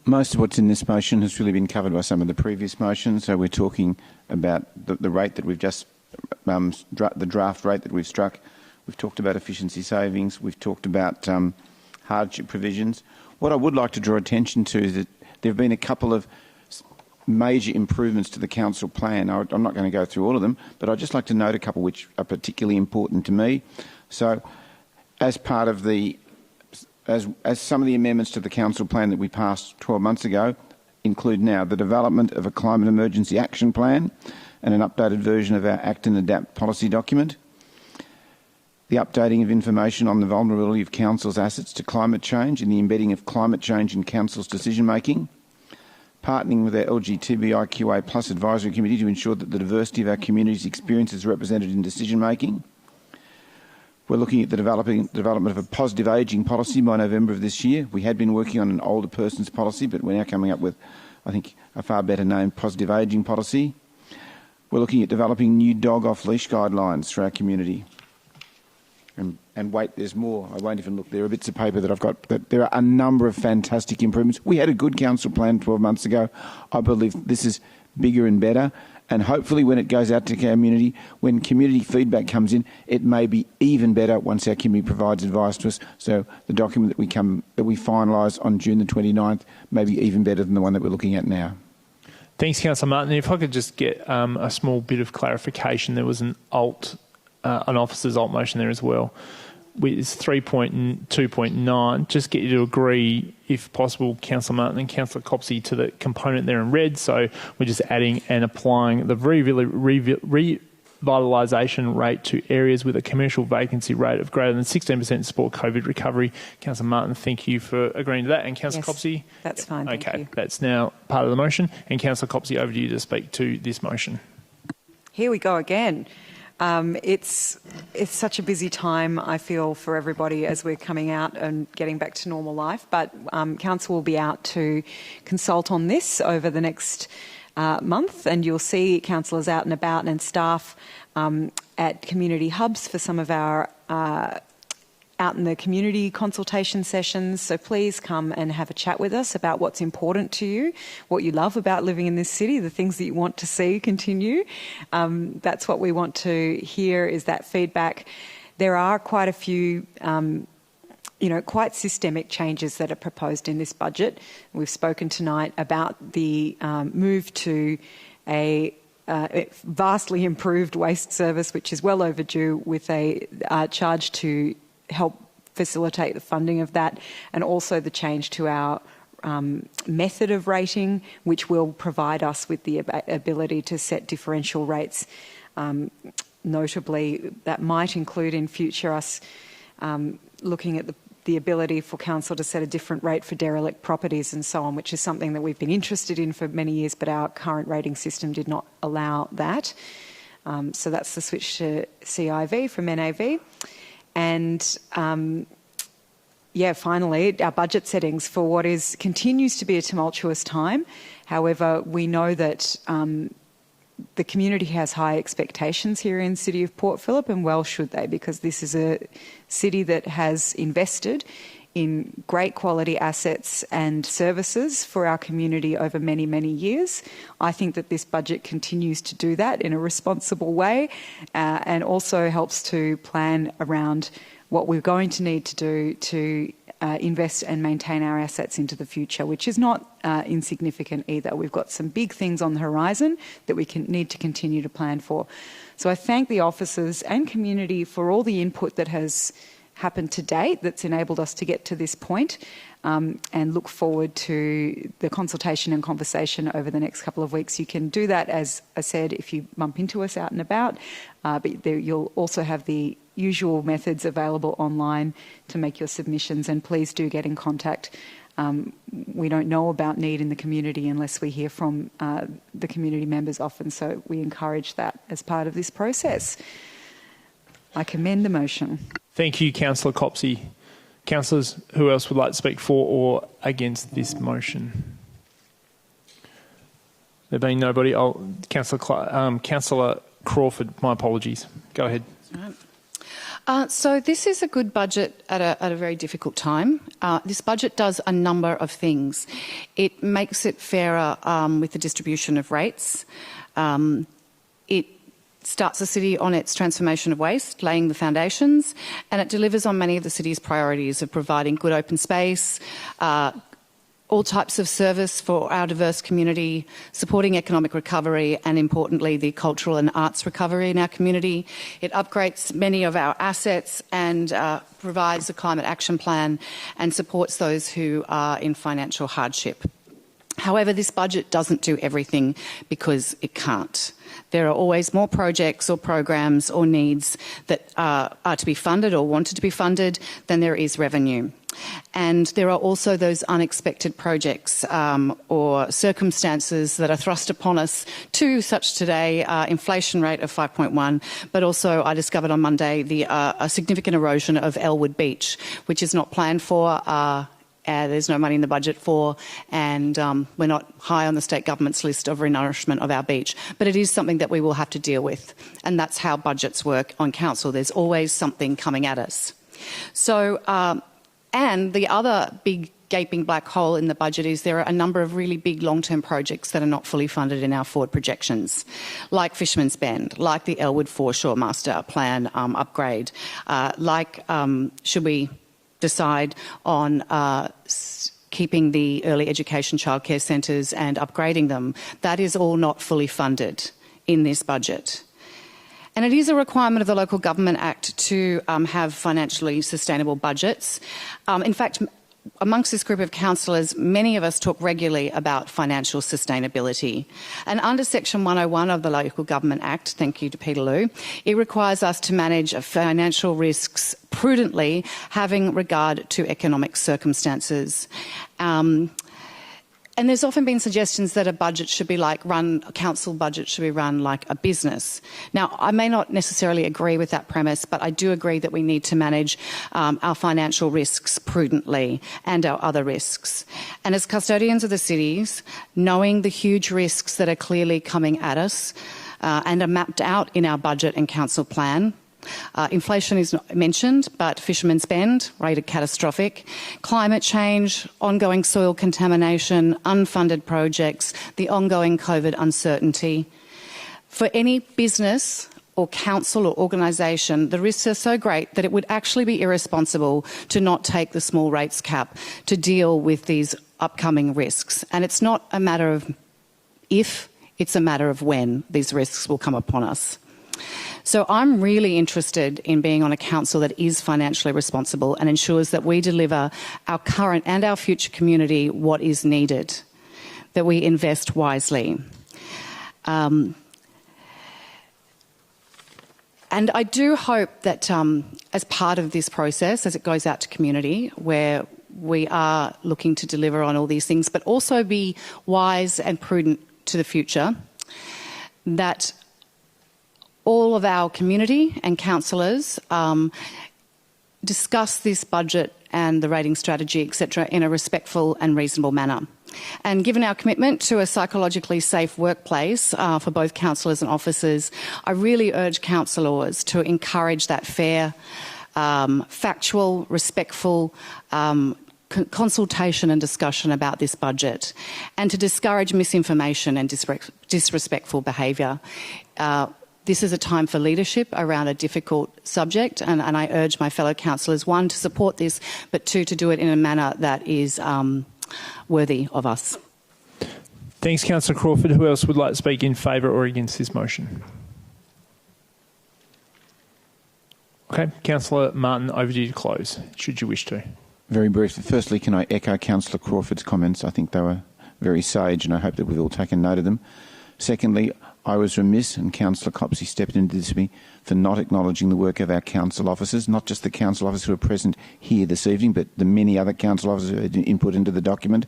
Most of what's in this motion has really been covered by some of the previous motions. So we're talking about the rate that we've just, the draft rate that we've struck. We've talked about efficiency savings. We've talked about hardship provisions. What I would like to draw attention to is that there have been a couple of major improvements to the council plan. I'm not going to go through all of them, but I'd just like to note a couple which are particularly important to me. So as part of the as some of the amendments to the council plan that we passed 12 months ago include now the development of a climate emergency action plan and an updated version of our Act and Adapt policy document, the updating of information on the vulnerability of council's assets to climate change and the embedding of climate change in council's decision making, partnering with our LGBTQIA plus advisory committee to ensure that the diversity of our community's experience is represented in decision making. We're looking at the development of a positive ageing policy by November of this year. We had been working on an older person's policy, but we're now coming up with, I think, a far better named positive ageing policy. We're looking at developing new dog off-leash guidelines for our community. And wait, there's more. I won't even look. There are bits of paper that I've got. But there are a number of fantastic improvements. We had a good council plan 12 months ago. I believe this is bigger and better. And hopefully when it goes out to community, when community feedback comes in, it may be even better once our community provides advice to us. So the document that we finalise on June the 29th may be even better than the one that we're looking at now. Thanks, Councillor Martin. If I could just get a small bit of clarification. There was an officer's alt motion there as well. It's 3.2.9. Just get you to agree, if possible, Councillor Martin and Councillor Copsey, to the component there in red. So we're just adding and applying the revitalisation rate to areas with a commercial vacancy rate of greater than 16% to support COVID recovery. Councillor Martin, thank you for agreeing to that. And Councillor Copsey? That's fine, thank you. That's now part of the motion. And Councillor Copsey, over to you to speak to this motion. Here we go again. It's such a busy time, I feel, for everybody as we're coming out and getting back to normal life. But Council will be out to consult on this over the next month, and you'll see councillors out and about and staff at community hubs for some of our out in the community consultation sessions, so please come and have a chat with us about what's important to you, what you love about living in this city, the things that you want to see continue. That's what we want to hear, is that feedback. There are quite a few quite systemic changes that are proposed in this budget. We've spoken tonight about the move to a vastly improved waste service, which is well overdue, with a charge to help facilitate the funding of that, and also the change to our method of rating, which will provide us with the ability to set differential rates. Notably, that might include in future us looking at the ability for council to set a different rate for derelict properties and so on, which is something that we've been interested in for many years, but our current rating system did not allow that. So that's the switch to CIV from NAV. And finally, our budget settings for what continues to be a tumultuous time. However, we know that the community has high expectations here in the City of Port Phillip, and well should they, because this is a city that has invested in great quality assets and services for our community over many, many years. I think that this budget continues to do that in a responsible way, and also helps to plan around what we're going to need to do to invest and maintain our assets into the future, which is not insignificant either. We've got some big things on the horizon that we need to continue to plan for. So I thank the officers and community for all the input that has happened to date that's enabled us to get to this point, and look forward to the consultation and conversation over the next couple of weeks. You can do that, as I said, if you bump into us out and about, but you'll also have the usual methods available online to make your submissions, and please do get in contact. We don't know about need in the community unless we hear from the community members often, so we encourage that as part of this process. I commend the motion. Thank you, Councillor Copsey. Councillors, who else would like to speak for or against this motion? There being nobody, Councillor Crawford, my apologies. Go ahead. So this is a good budget at a very difficult time. This budget does a number of things. It makes it fairer with the distribution of rates. It starts the city on its transformation of waste, laying the foundations, and it delivers on many of the city's priorities of providing good open space, all types of service for our diverse community, supporting economic recovery, and importantly, the cultural and arts recovery in our community. It upgrades many of our assets and provides a climate action plan and supports those who are in financial hardship. However, this budget doesn't do everything because it can't. There are always more projects or programs or needs that are to be funded or wanted to be funded than there is revenue. And there are also those unexpected projects or circumstances that are thrust upon us, such today, inflation rate of 5.1, but also I discovered on Monday a significant erosion of Elwood Beach, which is not planned for. There's no money in the budget for, and we're not high on the state government's list of renourishment of our beach. But it is something that we will have to deal with, and that's how budgets work on council. There's always something coming at us. So, and the other big gaping black hole in the budget is there are a number of really big long-term projects that are not fully funded in our forward projections, like Fisherman's Bend, like the Elwood Foreshore Master Plan upgrade, should we decide on keeping the early education childcare centres and upgrading them. That is all not fully funded in this budget. And it is a requirement of the Local Government Act to have financially sustainable budgets. In fact, amongst this group of councillors, many of us talk regularly about financial sustainability. And under Section 101 of the Local Government Act, thank you to Peter Lou, it requires us to manage financial risks prudently, having regard to economic circumstances. And there's often been suggestions that a council budget should be run like a business. Now, I may not necessarily agree with that premise, but I do agree that we need to manage our financial risks prudently and our other risks. And as custodians of the cities, knowing the huge risks that are clearly coming at us and are mapped out in our budget and council plan, Inflation is not mentioned, but Fisherman's Bend, rated catastrophic. Climate change, ongoing soil contamination, unfunded projects, the ongoing COVID uncertainty. For any business or council or organisation, the risks are so great that it would actually be irresponsible to not take the small rates cap to deal with these upcoming risks. And it's not a matter of if, it's a matter of when these risks will come upon us. So I'm really interested in being on a council that is financially responsible and ensures that we deliver our current and our future community what is needed, that we invest wisely. And I do hope that as part of this process, as it goes out to community, where we are looking to deliver on all these things, but also be wise and prudent to the future, that all of our community and councillors discuss this budget and the rating strategy, etc., in a respectful and reasonable manner. And given our commitment to a psychologically safe workplace for both councillors and officers, I really urge councillors to encourage that fair, factual, respectful consultation and discussion about this budget, and to discourage misinformation and disrespectful behaviour. This is a time for leadership around a difficult subject, and I urge my fellow councillors, one, to support this, but two, to do it in a manner that is worthy of us. Thanks, Councillor Crawford. Who else would like to speak in favour or against this motion? Okay, Councillor Martin, over to you to close, should you wish to. Very briefly. Firstly, can I echo Councillor Crawford's comments? I think they were very sage, and I hope that we've all taken note of them. Secondly, I was remiss, and Councillor Copsey stepped into this with me, for not acknowledging the work of our council officers, not just the council officers who are present here this evening, but the many other council officers who had input into the document.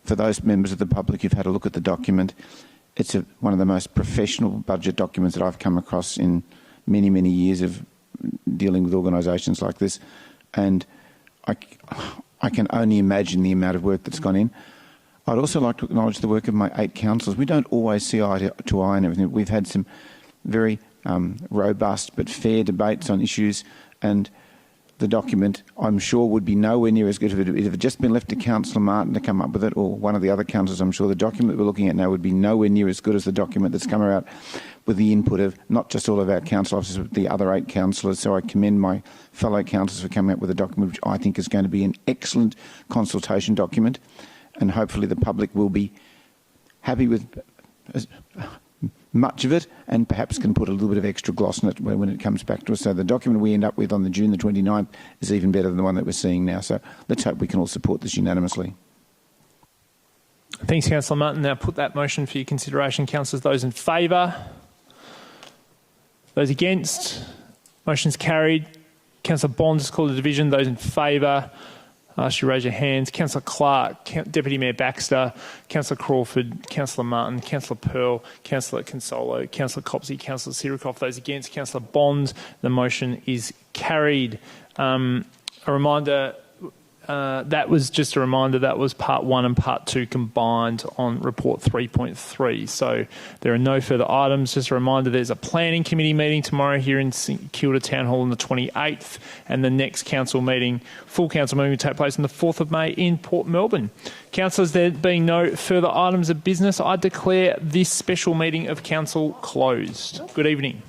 For those members of the public who've had a look at the document, it's one of the most professional budget documents that I've come across in many, many years of dealing with organisations like this. And I can only imagine the amount of work that's gone in. I'd also like to acknowledge the work of my 8 councillors. We don't always see eye to eye on everything. We've had some very robust but fair debates on issues, and the document, I'm sure, would be nowhere near as good if it had just been left to Councillor Martin to come up with it, or one of the other councillors. I'm sure the document that we're looking at now would be nowhere near as good as the document that's come out with the input of not just all of our council officers, but the other 8 councillors. So I commend my fellow councillors for coming up with a document which I think is going to be an excellent consultation document, and hopefully the public will be happy with much of it, and perhaps can put a little bit of extra gloss on it when it comes back to us. So the document we end up with on June the 29th is even better than the one that we're seeing now. So let's hope we can all support this unanimously. Thanks, Councillor Martin. Now put that motion for your consideration. Councillors, those in favour? Those against? Motion's carried. Councillor Bonds has called a division. Those in favour? I ask you to raise your hands. Councillor Clark, Deputy Mayor Baxter, Councillor Crawford, Councillor Martin, Councillor Pearl, Councillor Consolo, Councillor Copsey, Councillor Sirikoff. Those against, Councillor Bonds. The motion is carried. A reminder, that was just a reminder, that was part 1 and part 2 combined on report 3.3. So there are no further items. Just a reminder, there's a planning committee meeting tomorrow here in St Kilda Town Hall on the 28th, and the next council meeting, full council meeting, will take place on the 4th of May in Port Melbourne. Councillors, there being no further items of business, I declare this special meeting of council closed. Good evening.